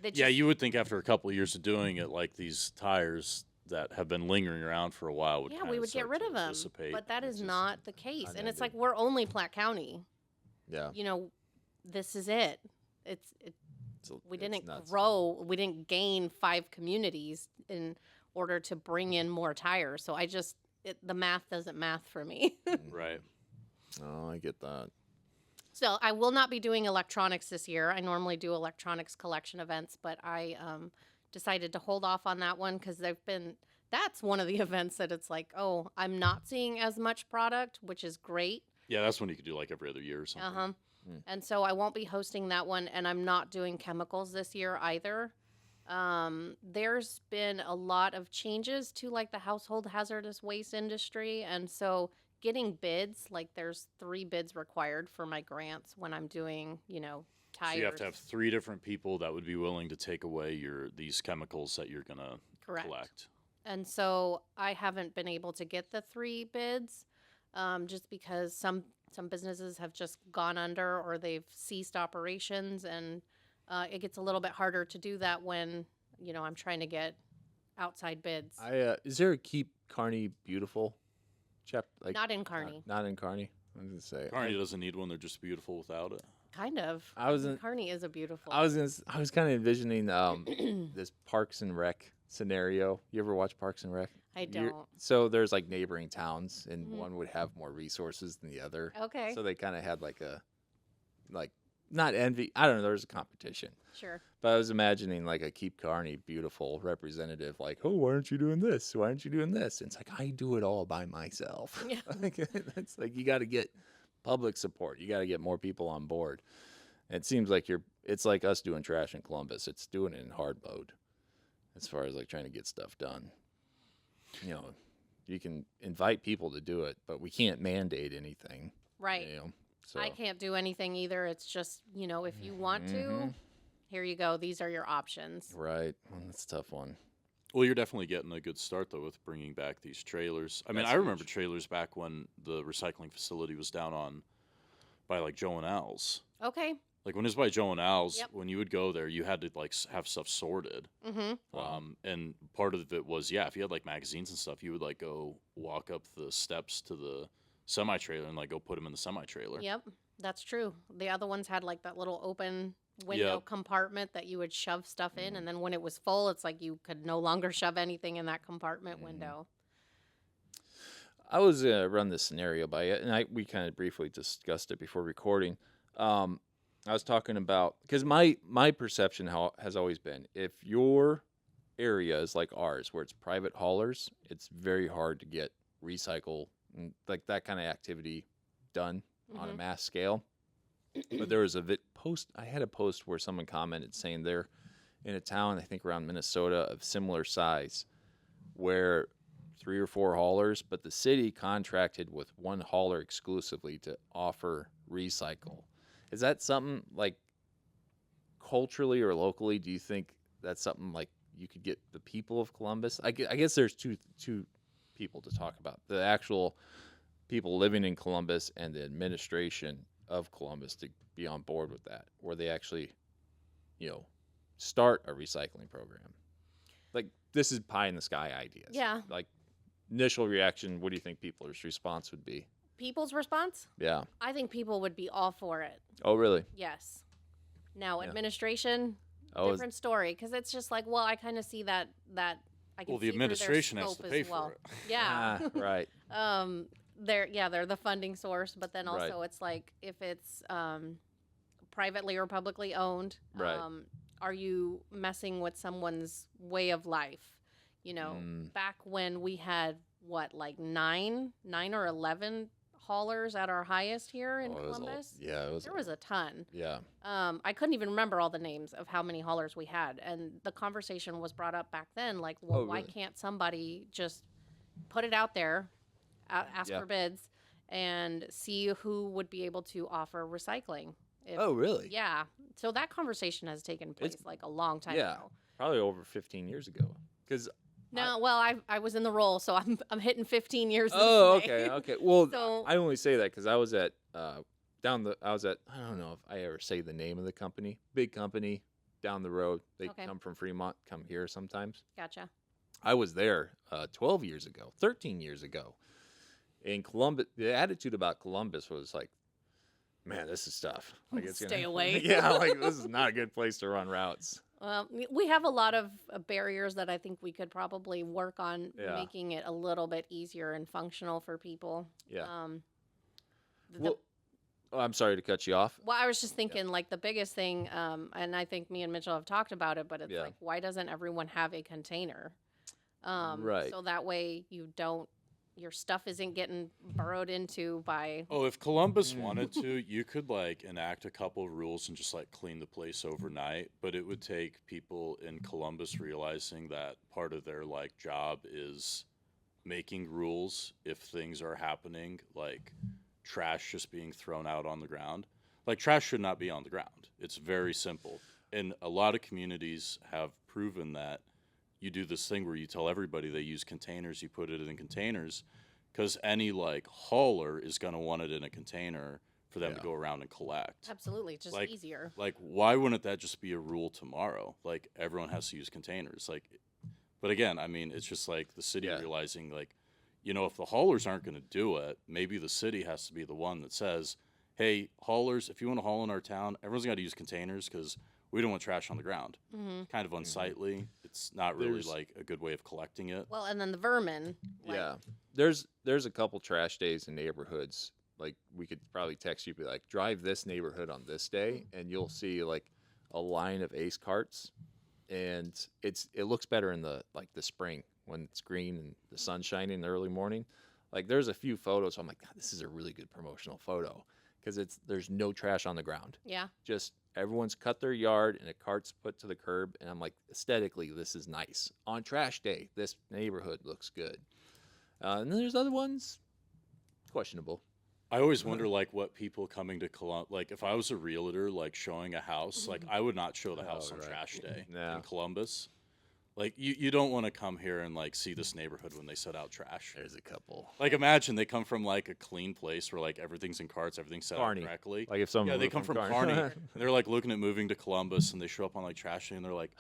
B: they
C: Yeah,
B: just-
C: you would think after a couple of years of doing it, like these tires that have been lingering around for a while would
B: yeah,
C: kinda
B: we would get
C: start
B: rid
C: to
B: of them.
C: dissipate.
B: But that
A: It's
B: is
A: just
B: not the case. And it's
A: unending.
B: like, we're only Platte County.
A: Yeah.
B: You know, this is it. We
A: It's
B: didn't
A: nuts.
B: grow, we didn't gain 5 communities in order to bring in more tires. So the math doesn't math for me.
C: Right.
A: Oh, I get that.
B: So I will not be doing electronics this year. I normally do electronics collection events, but I decided to hold off on that one because that's one of the events that it's like, oh, I'm not seeing as much product, which is great.
C: Yeah, that's when you could do like every other year or something.
B: Uh-huh. And so I won't be hosting that one, and I'm not doing chemicals this year either. There's been a lot of changes to like the household hazardous waste industry, and so getting bids, like there's 3 bids required for my grants when I'm doing, you know, tires.
C: So you have to have 3 different people that would be willing to take away these chemicals that you're gonna
B: Correct.
C: collect.
B: And so I haven't been able to get the 3 bids, just because some businesses have just gone under or they've ceased operations, and it gets a little bit harder to do that when, you know, I'm trying to get outside bids.
A: Is there a Keep Kearney Beautiful? Like
B: Not in Kearney.
A: Not in Kearney. I was gonna say.
C: Kearney doesn't need one; they're just beautiful without it.
B: Kind of.
A: I was in-
B: Kearney is a beautiful.
A: I was kind of envisioning this Parks and Rec scenario. You ever watch Parks and Rec?
B: I
A: You're-
B: don't.
A: So there's like neighboring towns, and
B: Mhm.
A: one would have more resources than the other.
B: Okay.
A: So they kind of had like not envy. I don't know. There's a competition.
B: Sure.
A: But I was imagining like a Keep Kearney Beautiful representative, like, oh, why aren't you doing this? Why aren't you doing this? And it's like, I do it all by myself.
B: Yeah.
A: Like, it's like you got to get public support. You got to get more people on board. And it seems like it's like us doing trash in Columbus. It's doing it in hard mode as far as like trying to get stuff done. You know, you can invite people to do it, but we can't mandate anything.
B: Right.
A: You know, so
B: I can't do anything either. It's just, if you want to, here you go. These are your options.
A: right. Well, that's a tough one.
C: Well, you're definitely getting a good start though with bringing back these trailers. I mean,
A: That's
C: I remember
A: huge.
C: trailers back when the recycling facility was down on by like Joe and Al's.
B: Okay.
C: Like when it was by Joe and Al's,
B: Yep.
C: when you would go there, you had to like have stuff sorted.
B: Mm-hmm.
A: Wow.
C: And part of it was, yeah, if you had like magazines and stuff, you would like go walk up the steps to the semi trailer and like go put them in the semi trailer.
B: Yep. That's true. The other ones had like that little open window
C: Yep.
B: compartment that you would shove stuff in. And then when it was full, it's like you could no longer shove anything in that compartment window.
A: I was gonna run this scenario by it, and we kind of briefly discussed it before recording. I was talking about because my perception has always been if your area is like ours, where it's private haulers, it's very hard to get recycle and like that kind of activity done on a mass scale. But there was post. I had a post where someone commented saying they're in a town, I think around Minnesota, of similar size, where 3 or 4 haulers, but the city contracted with one hauler exclusively to offer recycle. Is that something like culturally or locally? Do you think that's something like you could get the people of Columbus? I guess there's two people to talk about: the actual people living in Columbus and the administration of Columbus to be on board with that, where they actually, start a recycling program. Like this is pie in the sky ideas.
B: Yeah.
A: Like initial reaction, what do you think people's response would be?
B: People's response?
A: Yeah.
B: I think people would be all for it.
A: Oh, really?
B: Yes. Now,
A: Yeah.
B: administration,
A: Oh,
B: different story. Because it's just like, well, I kind of see that I can
C: Well,
B: see
C: the
B: through their
C: administration has to
B: scope
C: pay
B: as well.
C: for it.
B: Yeah.
A: right.
B: They're the funding source, but then also
A: Right.
B: it's like if it's privately or publicly owned,
A: Right.
B: are you messing with someone's way of life? Back when we had like 9 or 11 haulers at our highest here in
A: Oh, it was
B: Columbus.
A: there
B: was a ton.
A: Yeah.
B: I couldn't even remember all the names of how many haulers we had, and the conversation was brought up back then, like, well,
A: Oh,
B: why
A: really?
B: can't somebody just put it out there, ask
A: Yeah.
B: for bids, and see who would be able to offer recycling?
A: Oh, really?
B: Yeah. So that conversation has taken place like a long time
A: yeah.
B: ago.
A: Probably over 15 years ago. Because
B: No, well, I was in the role, so I'm hitting 15 years. this
A: oh,
B: May.
A: okay. Well,
B: So-
A: I only say that because I was at I don't know if I ever say the name of the company. Big company down the road. They
B: Okay.
A: come from Fremont, come here sometimes.
B: Gotcha.
A: I was there 12 years ago, 13 years ago. In Columbus, the attitude about Columbus was like, man, this is tough. Like it's
B: Stay away.
A: Yeah, like this is not a good place to run routes.
B: Well, we have a lot of barriers that I think we could probably work on
A: Yeah.
B: making it a little bit easier and functional for people.
A: Yeah.
B: The-
A: Well, I'm sorry to cut you off.
B: Well, I was just thinking, like, the biggest thing, and I think me and Mitchell have talked about it, but it's
A: Yeah.
B: like, why doesn't everyone have a container?
A: Right.
B: So that way your stuff isn't getting burrowed into by.
C: Oh, if Columbus wanted to, you could like enact a couple rules and just like clean the place overnight. But it would take people in Columbus realizing that part of their like job is making rules if things are happening, like trash just being thrown out on the ground. Like trash should not be on the ground. It's very simple. And a lot of communities have proven that you do this thing where you tell everybody they use containers, you put it in containers, because any like hauler is going to want it in a container for them to
A: Yeah.
C: go around and collect.
B: Absolutely, just
C: Like-
B: easier.
C: Like, why wouldn't that just be a rule tomorrow? Like, everyone has to use containers. Like, but again, I mean, it's just like the city
A: Yeah.
C: realizing, like, if the haulers aren't going to do it, maybe the city has to be the one that says, hey, haulers, if you want to haul in our town, everyone's got to use containers because we don't want trash on the ground.
B: Mm-hmm.
C: Kind of unsightly. It's not really
A: There's-
C: like a good way of collecting it.
B: Well, and then the vermin. Like,
A: Yeah. There's a couple trash days in neighborhoods. Like we could probably text you, be like, drive this neighborhood on this day, and you'll see like a line of Ace carts, and it looks better in the spring when it's green and the sun's shining in the early morning. Like there's a few photos. I'm like, God, this is a really good promotional photo because there's no trash on the ground.
B: Yeah.
A: Just everyone's cut their yard and a cart's put to the curb, and I'm like, aesthetically, this is nice. On trash day, this neighborhood looks good. And then there's other ones, questionable.
C: I always wonder, like, what people coming to Columbus, like, if I was a realtor, like, showing a house, like, I would not show the house on
A: right.
C: trash day
A: No.
C: in Columbus. Like, you don't want to come here and, like, see this neighborhood when they set out trash.
A: There's a couple.
C: Like, imagine they come from, like, a clean place where, like, everything's in carts, everything's set
A: Kearney.
C: out correctly.
A: Like if someone
C: Yeah, they
A: moved
C: come from
A: Kearney.
C: Kearney, and they're, like, looking at moving to Columbus, and they show up on, like, trash day, and they're like,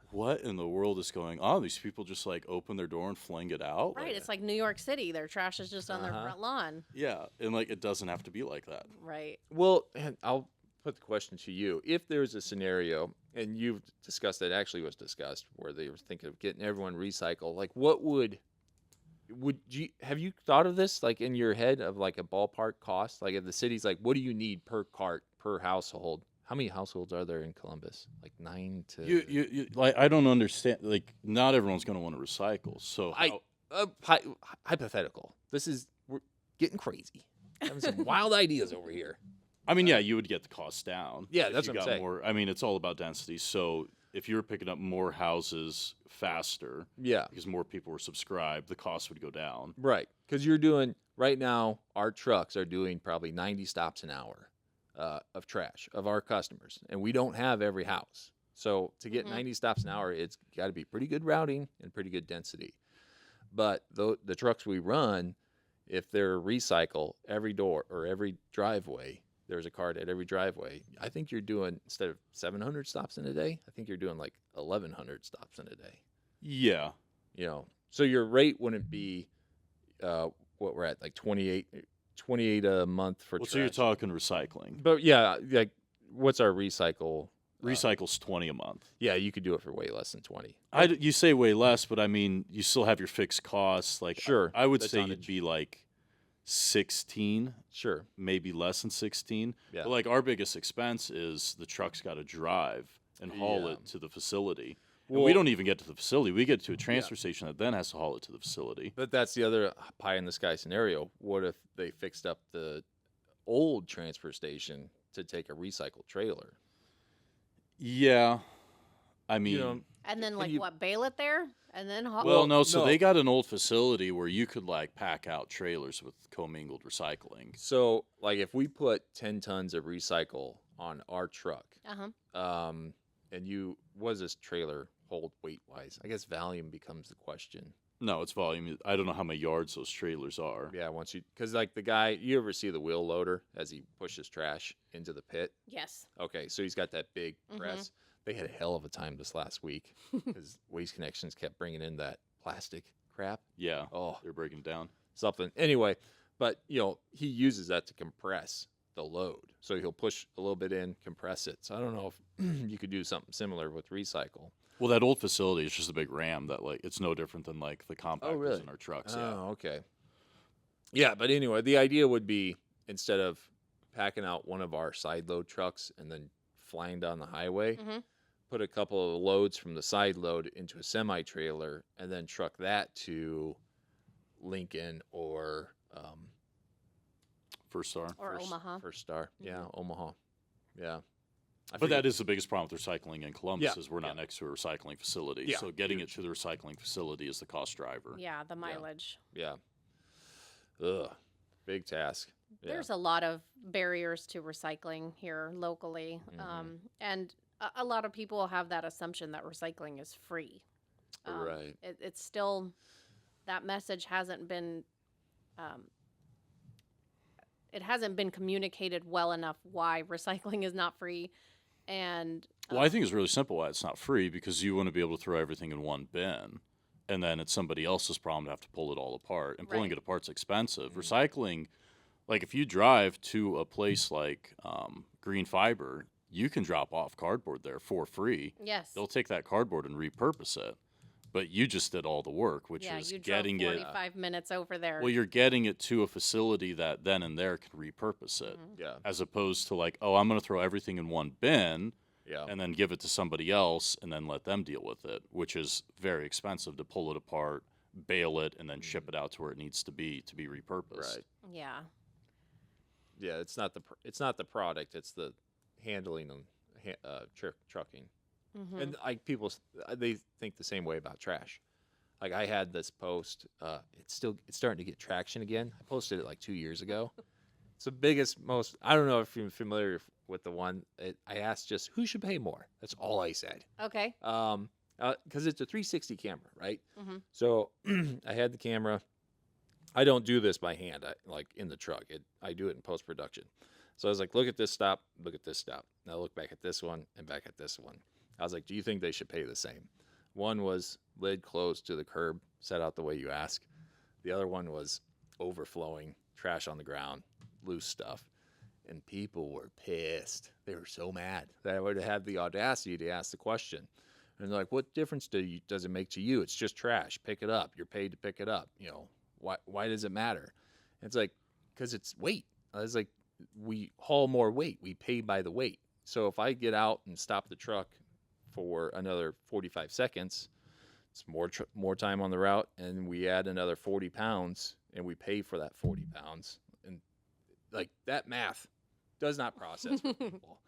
C: what in the world is going on? These people just, like, open their door and fling it out?
B: Right.
C: Like,
B: It's like New York City. Their trash is just on their front lawn.
C: yeah, and, like, it doesn't have to be like that.
B: Right.
A: Well, and I'll put the question to you. If there's a scenario, and you've discussed that, actually was discussed, where they were thinking of getting everyone recycle, like what would you have you thought of this, like in your head, of like a ballpark cost? Like if the city's like, what do you need per cart per household? How many households are there in Columbus? Like 9 to
C: You like, I don't understand. Like, not everyone's going to want to recycle. So,
A: hypothetical. We're getting crazy. Having some wild ideas over here.
C: I mean, yeah, you would get the cost down.
A: Yeah,
C: if
A: that's
C: you
A: what I'm
C: got
A: saying.
C: more. I mean, it's all about density. So, if you were picking up more houses faster,
A: Yeah.
C: because more people were subscribed, the cost would go down.
A: Right, because you're doing right now. Our trucks are doing probably 90 stops an hour of trash of our customers, and we don't have every house. So to get 90 stops an hour, it's got to be pretty good routing and pretty good density. But the trucks we run, if they're recycle every door or every driveway, there's a cart at every driveway. I think you're doing, instead of 700 stops in a day, I think you're doing like 1,100 stops in a day.
C: Yeah.
A: You know, so your rate wouldn't be what we're at, like 28 a month for
C: Well,
A: trash.
C: so you're talking recycling.
A: But yeah, like what's our recycle?
C: Recycle's 20 a month.
A: Yeah, you could do it for way less than 20.
C: You say way less, but I mean, you still have your fixed costs. Like,
A: Sure,
C: I would
A: the
C: say
A: tonnage.
C: you'd be like 16,
A: Sure.
C: maybe less than 16.
A: Yeah.
C: But like, our biggest expense is the truck's got to drive and haul
A: Yeah.
C: it to the facility. And
A: Well-
C: we don't even get to the facility. We get to a transfer station that then has to haul it to the facility.
A: But that's the other pie in the sky scenario. What if they fixed up the old transfer station to take a recycled trailer?
C: Yeah. I mean,
A: You know,
B: And then,
A: And
B: like,
A: you-
B: what, bail it there? And then haul
C: well,
A: Well,
C: no, so
A: no.
C: they got an old facility where you could like pack out trailers with commingled recycling.
A: so like if we put 10 tons of recycle on our truck,
B: Uh-huh.
A: and what does this trailer hold weight wise? I guess volume becomes the question.
C: No, it's volume. I don't know how many yards those trailers are.
A: Yeah, because like the guy, you ever see the wheel loader as he pushes trash into the pit?
B: Yes.
A: Okay, so he's got that big press. They had a hell of a time this last week because Waste Connections kept bringing in that plastic crap.
C: Yeah,
A: Oh,
C: they're breaking down.
A: something. Anyway, but he uses that to compress the load. So he'll push a little bit in, compress it. So I don't know if you could do something similar with recycle.
C: Well, that old facility is just a big ram that like it's no different than like the compactors
A: really?
C: in our trucks.
A: Oh, okay. Yeah, but anyway, the idea would be, instead of packing out one of our side load trucks and then flying down the highway, put a couple of loads from the side load into a semi trailer and then truck that to Lincoln or
C: First Star.
B: Or Omaha.
A: First Star. Yeah, Omaha. Yeah.
C: But that is the biggest problem with recycling in Columbus
A: Yeah,
C: is we're not next to a recycling facility.
A: Yeah,
C: So getting it to the recycling facility is the cost driver.
B: Yeah, the mileage.
A: Yeah. Ugh. Big task. Yeah.
B: There's a lot of barriers to recycling here locally. And a lot of people have that assumption that recycling is free.
A: Right.
B: It's still, that message hasn't been, it hasn't been communicated well enough why recycling is not free. And
C: Well, I think it's really simple why it's not free, because you want to be able to throw everything in one bin, and then it's somebody else's problem to have to pull it all apart. And pulling
B: Right.
C: it apart's expensive. Recycling, like if you drive to a place like Green Fiber, you can drop off cardboard there for free.
B: yes,
C: They'll take that cardboard and repurpose it. But you just did all the work, which
B: yeah,
C: is
B: you drove
C: getting it.
B: 45 minutes over there.
C: Well, you're getting it to a facility that then and there can repurpose it,
A: Yeah.
C: as opposed to like, oh, I'm going to throw everything in one bin
A: Yeah.
C: and then give it to somebody else and then let them deal with it, which is very expensive to pull it apart, bale it, and then ship it out to where it needs to be repurposed.
A: Right.
B: Yeah.
A: Yeah, it's not the product, it's the handling and trucking. And like they think the same way about trash. Like I had this post, it's starting to get traction again. I posted it like 2 years ago, It's the biggest, most. I don't know if you're familiar with the one. I asked just who should pay more. That's all I said.
B: Okay.
A: Because it's a 360 camera, right?
B: Mm-hmm.
A: So I had the camera. I don't do this by hand, like in the truck. I do it in post production. So I was like, look at this stop, look at this stop. Now look back at this one and back at this one. I was like, do you think they should pay the same? One was lid closed to the curb, set out the way you ask. The other one was overflowing, trash on the ground, loose stuff. And people were pissed. They were so mad that I would have had the audacity to ask the question. And they're like, what difference does it make to you? It's just trash. Pick it up. You're paid to pick it up. You know, why does it matter? And it's like, because it's weight. I was like, we haul more weight. We pay by the weight. So if I get out and stop the truck for another 45 seconds, it's more time on the route, and we add another 40 pounds, and we pay for that 40 pounds. And like that math does not process with people.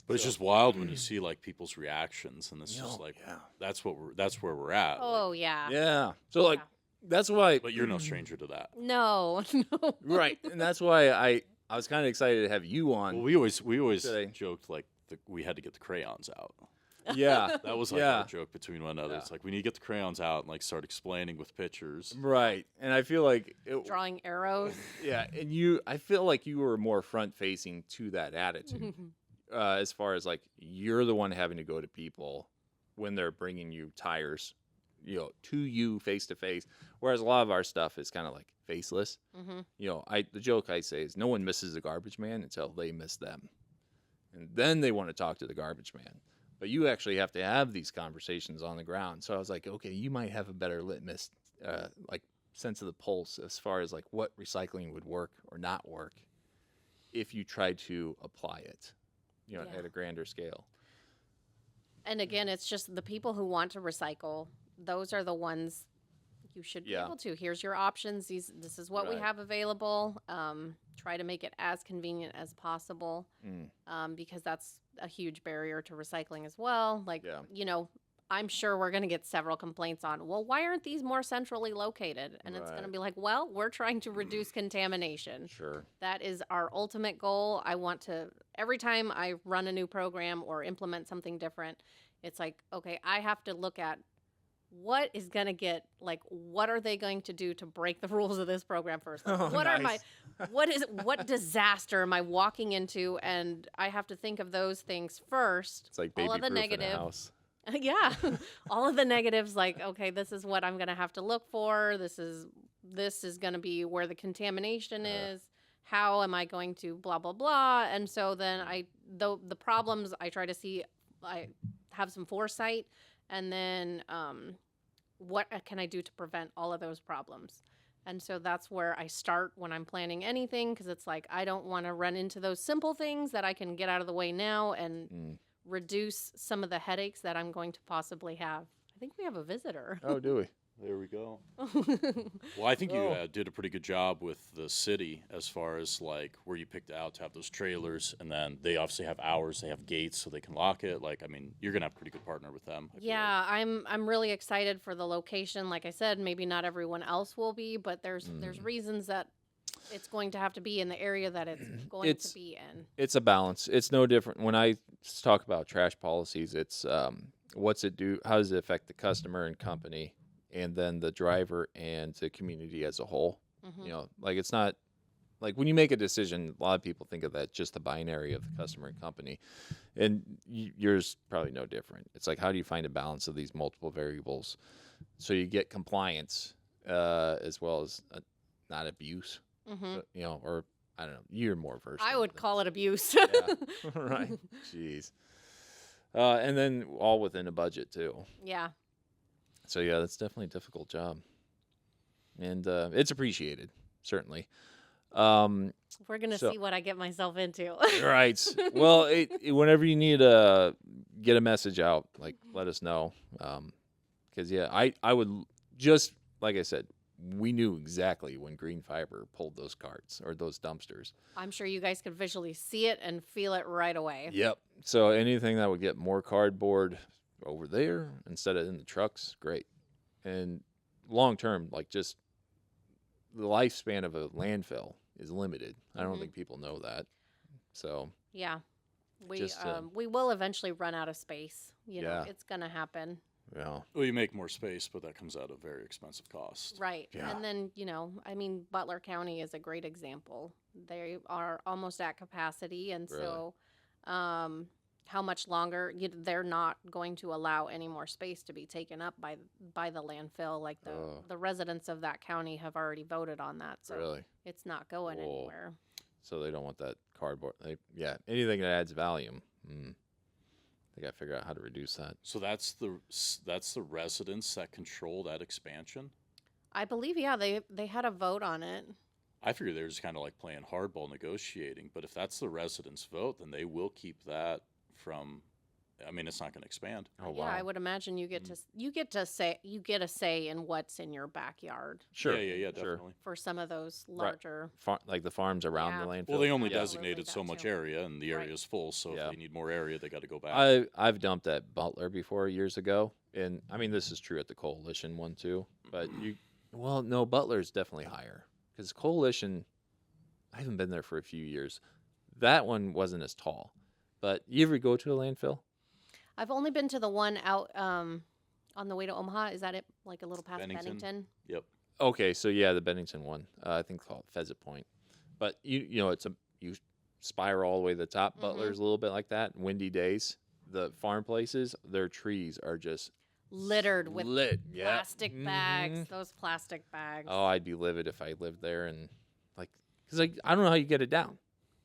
C: But it's just wild when you see like people's reactions, and it's just like that's where we're at.
B: Oh, yeah.
A: Yeah. So like that's why.
C: But you're no stranger to that.
B: No. No.
A: Right, and that's why I was kind of excited to have you on.
C: Well, we always
A: today.
C: joked like we had to get the crayons out.
A: Yeah.
C: That was like our joke between one another. It's like we need to get the crayons out and like start explaining with pictures.
A: Right, and I feel like
B: Drawing arrows.
A: Yeah, and I feel like you were more front facing to that attitude. As far as like you're the one having to go to people when they're bringing you tires, you know, to you face to face. Whereas a lot of our stuff is kind of like faceless.
B: Mm-hmm.
A: You know, the joke I say is no one misses a garbage man until they miss them, and then they want to talk to the garbage man. But you actually have to have these conversations on the ground. So I was like, okay, you might have a better litmus, like sense of the pulse as far as like what recycling would work or not work if you tried to apply it. You know, at a grander scale.
B: And again, it's just the people who want to recycle. Those are the ones you should be able to. Here's your options. This is what we have available. Try to make it as convenient as possible, because that's a huge barrier to recycling as well. Like, you know, I'm sure we're going to get several complaints on, well, why aren't these more centrally located? And it's going to be like, well, we're trying to reduce contamination.
A: Sure.
B: That is our ultimate goal. I want to, every time I run a new program or implement something different, it's like, okay, I have to look at what is going to get, like, what are they going to do to break the rules of this program first? Like, what disaster am I walking into? And I have to think of those things first.
A: It's like baby
B: all of the
A: proof in a
B: negative.
A: house.
B: Yeah. All of the negatives, like, okay, this is what I'm going to have to look for. This is going to be where the contamination is. How am I going to blah, blah, blah. And so then the problems I try to see, I have some foresight, and then what can I do to prevent all of those problems? And so that's where I start when I'm planning anything, because it's like I don't want to run into those simple things that I can get out of the way now and reduce some of the headaches that I'm going to possibly have. I think we have a visitor.
A: Oh, do we?
C: There we go. Well, I think you did a pretty good job with the city as far as like where you picked out to have those trailers, and then they obviously have hours, they have gates so they can lock it. Like, I mean, you're gonna have a pretty good partner with them.
B: Yeah, I'm really excited for the location. Like I said, maybe not everyone else will be, but there's reasons that it's going to have to be in the area that it's going to be in.
A: It's a balance. It's no different. When I talk about trash policies, it's what's it do? How does it affect the customer and company, and then the driver and the community as a whole? You know, like it's not like when you make a decision, a lot of people think of that just the binary of the customer and company, and yours probably no different. It's like, how do you find a balance of these multiple variables so you get compliance as well as not abuse? So, you know, or I don't know, you're more versed.
B: I would call it abuse.
A: Yeah. Right. Jeez. And then all within a budget too.
B: Yeah.
A: So yeah, that's definitely a difficult job, and it's appreciated, certainly.
B: We're gonna see what I get myself into.
A: Right. Well, whenever you need to get a message out, like let us know, because I would just like I said, we knew exactly when Green Fiber pulled those carts or those dumpsters.
B: I'm sure you guys could visually see it and feel it right away.
A: Yep. So anything that would get more cardboard over there instead of in the trucks, great. And long term, like just the lifespan of a landfill is limited. I don't think people know that. So
B: Yeah. We
A: Just,
B: we will eventually run out of space. You know,
A: Yeah.
B: it's going to happen.
A: yeah,
C: Well, you make more space, but that comes at a very expensive cost.
B: Right.
A: Yeah.
B: And then, you know, I mean, Butler County is a great example. They are almost at capacity. And
A: Really?
B: so, how much longer they're not going to allow any more space to be taken up by the landfill. Like
A: Oh.
B: the residents of that county have already voted on that. So
A: really.
B: it's not going
A: Whoa.
B: anywhere.
A: So they don't want that cardboard. Anything that adds volume. They got to figure out how to reduce that.
C: So that's the residents that control that expansion.
B: I believe, yeah, they had a vote on it.
C: I figure they're just kind of like playing hardball negotiating. But if that's the residents' vote, then they will keep that from. I mean, it's not going to expand.
A: Oh
B: Yeah,
A: wow.
B: I would imagine you get a say in what's in your backyard
C: Yeah,
A: Sure.
C: definitely.
B: for some of those
A: Right.
B: larger.
A: like the farms around
B: Yeah.
A: the landfill.
C: Well, they only
A: Yeah.
C: designated so
B: That
C: much
B: too.
C: area, and the
B: Right.
C: area is full. So
A: Yeah.
C: if they need more area, they got to go back.
A: I've dumped at Butler before years ago, and I mean this is true at the Coalition one too. But no, Butler's definitely higher because Coalition. I haven't been there for a few years. That one wasn't as tall. But you ever go to a landfill?
B: I've only been to the one out on the way to Omaha. Is that it? Like a little past
C: Bennington.
B: Bennington?
C: Yep.
A: Okay, so yeah, the Bennington one. I think it's called Pheasant Point. But you know you spiral all the way to the top. Butler's a little bit like that. Windy days. The farm places, their trees are just
B: Littered with
A: lit. Yeah.
B: plastic bags. Those plastic bags.
A: Oh, I'd be livid if I lived there and because I don't know how you get it down.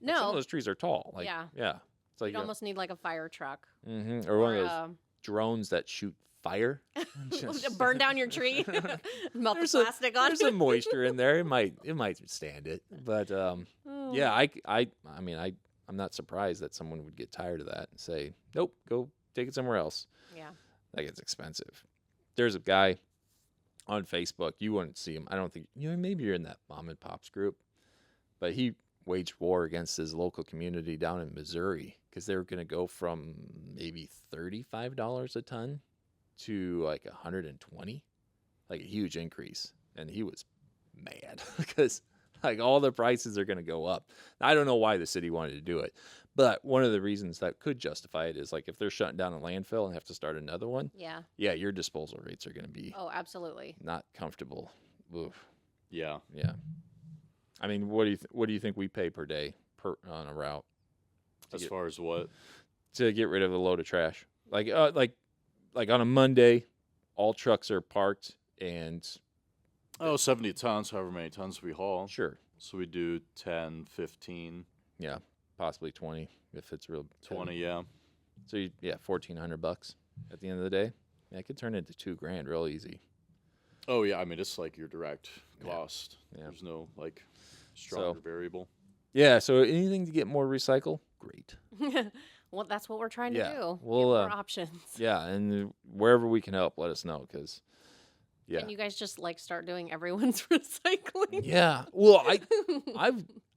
A: Like, some of
B: no,
A: those trees are tall. Like,
B: Yeah.
A: yeah. It's like
B: you'd almost need like a fire truck.
A: or one of those drones that shoot fire.
B: To burn down your tree, melt the
A: There's
B: plastic on.
A: There's some moisture in there. It might stand it. But
B: Oh.
A: yeah, I mean I'm not surprised that someone would get tired of that and say, nope, go take it somewhere else.
B: Yeah.
A: Like it's expensive. There's a guy on Facebook. You wouldn't see him. I don't think maybe you're in that mom and pops group, but he waged war against his local community down in Missouri because they were going to go from maybe $35 a ton to like $120, like a huge increase. And he was mad because like all the prices are going to go up. I don't know why the city wanted to do it, but one of the reasons that could justify it is like if they're shutting down a landfill and have to start another one,
B: Yeah.
A: yeah, your disposal rates are going to be
B: Oh, absolutely.
A: not comfortable. Oof.
C: Yeah.
A: Yeah. I mean, what do you think we pay per day on a route
C: As far as what?
A: to get rid of a load of trash? Like on a Monday, all trucks are parked and
C: 70 tons, however many tons we haul.
A: sure,
C: So we do 10, 15,
A: yeah, possibly 20 if it's real
C: 20, yeah.
A: So $1,400 at the end of the day. Yeah, it could turn into $2,000 real easy.
C: Oh, yeah. I mean, it's like your direct cost.
A: Yeah.
C: There's no, like, stronger
A: So-
C: variable.
A: Yeah, so anything to get more recycle, great.
B: Well, that's what we're trying to
A: Yeah,
B: do.
A: we'll,
B: Get more options.
A: Yeah, and wherever we can help, let us know because yeah.
B: Can you guys just like start doing everyone's recycling?
A: Yeah. Well,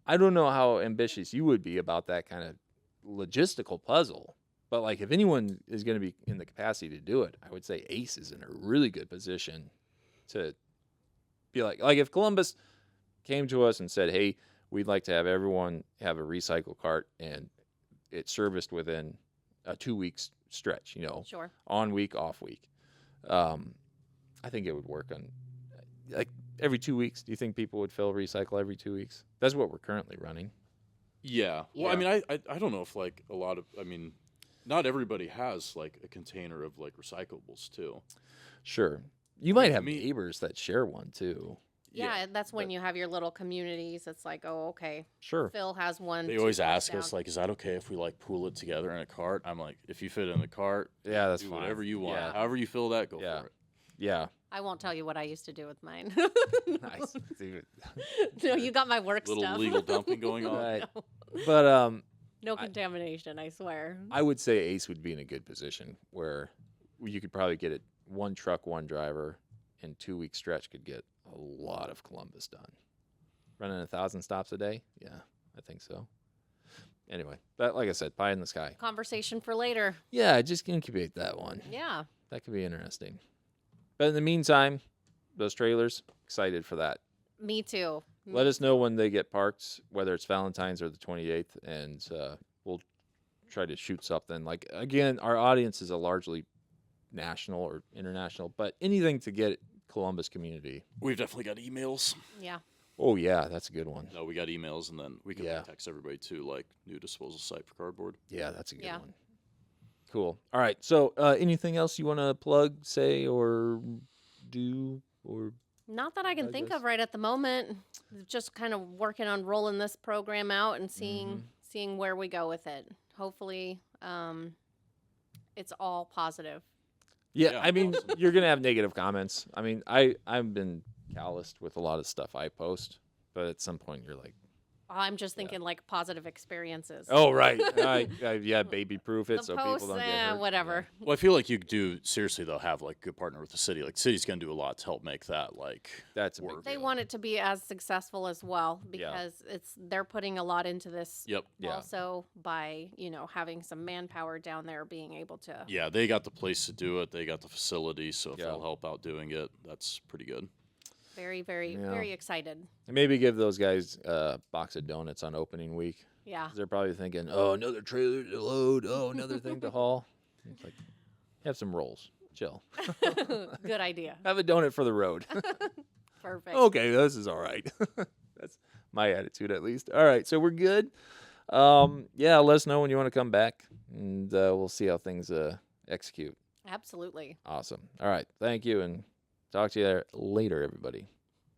A: I don't know how ambitious you would be about that kind of logistical puzzle, but like if anyone is going to be in the capacity to do it, I would say Ace is in a really good position to be like if Columbus came to us and said, "Hey, we'd like to have everyone have a recycle cart and it's serviced within a 2 weeks stretch,
B: Sure.
A: on week, off week." I think it would work on like every 2 weeks. Do you think people would fill recycle every 2 weeks? That's what we're currently running.
C: Yeah. Well, I mean, I don't know if, like, not everybody has, like, a container of, like, recyclables, too.
A: Sure. You might
C: I
A: have
C: mean-
A: neighbors that share one too.
B: Yeah, that's when you have your little communities. It's like, oh, okay,
A: Sure.
B: Phil has one.
C: They
B: 2
C: always
B: blocks
C: ask us,
B: down.
C: like, is that okay if we, like, pool it together in a cart? I'm like, if you fit in the cart,
A: Yeah, that's
C: do
A: fine.
C: whatever you want.
A: Yeah.
C: However you fill that, go
A: Yeah.
C: for it.
A: Yeah.
B: I won't tell you what I used to do with mine.
A: Nice. Dude.
B: No, you got my work
C: Little
B: stuff.
C: legal dumping going on.
A: Right. But
B: No contamination, I swear.
A: I would say Ace would be in a good position where you could probably get it one truck, one driver in 2 week stretch could get a lot of Columbus done. Running 1,000 stops a day? Yeah, I think so. Anyway, that like I said, pie in the sky.
B: Conversation for later.
A: Yeah, just incubate that one.
B: Yeah.
A: That could be interesting. But in the meantime, those trailers, excited for that.
B: Me too.
A: let us know when they get parked, whether it's Valentine's or the 28th, and we'll try to shoot something. Like, again, our audience is a largely national or international, but anything to get Columbus community.
C: We've definitely got emails.
B: Yeah.
A: Oh, yeah, that's a good one.
C: No, we got emails, and then we can
A: Yeah.
C: text everybody too, like new disposal site for cardboard.
A: Yeah, that's a good
B: Yeah.
A: one. Cool. All right. So, anything else you want to plug, say, or do, or
B: Not that I can think
A: guess.
B: of right at the moment. Just kind of working on rolling this program out and seeing where we go with it. Hopefully, it's all positive.
A: Yeah,
C: Yeah,
A: I mean,
C: awesome.
A: you're gonna have negative comments. I mean, I've been calloused with a lot of stuff I post, but at some point you're like,
B: I'm just thinking like positive experiences.
A: oh right, yeah, baby proof it
B: the
A: so
B: posts,
A: people don't get hurt.
B: whatever.
C: Well, I feel like you do seriously though have like a good partner with the city. Like the city's gonna do a lot to help make that like
A: That's a big
C: work.
B: They
A: deal.
B: want it to be as successful as well because they're putting a lot into this.
C: Yep.
A: Yeah.
B: Also by having some manpower down there, being able to.
C: Yeah, they got the place to do it. They got the facility, so if
A: Yeah.
C: they'll help out doing it, that's pretty good.
B: Very, very,
A: Yeah.
B: very excited.
A: And maybe give those guys a box of donuts on opening week.
B: Yeah.
A: 'Cause they're probably thinking, oh, another trailer to load. Oh, another thing to haul. It's like, have some rolls. Chill.
B: Good idea.
A: Have a donut for the road.
B: Perfect.
A: Okay, this is all right. That's my attitude, at least. All right, so we're good. Yeah, let us know when you want to come back, and we'll see how things execute.
B: Absolutely.
A: Awesome. All right, thank you, and talk to you later, everybody.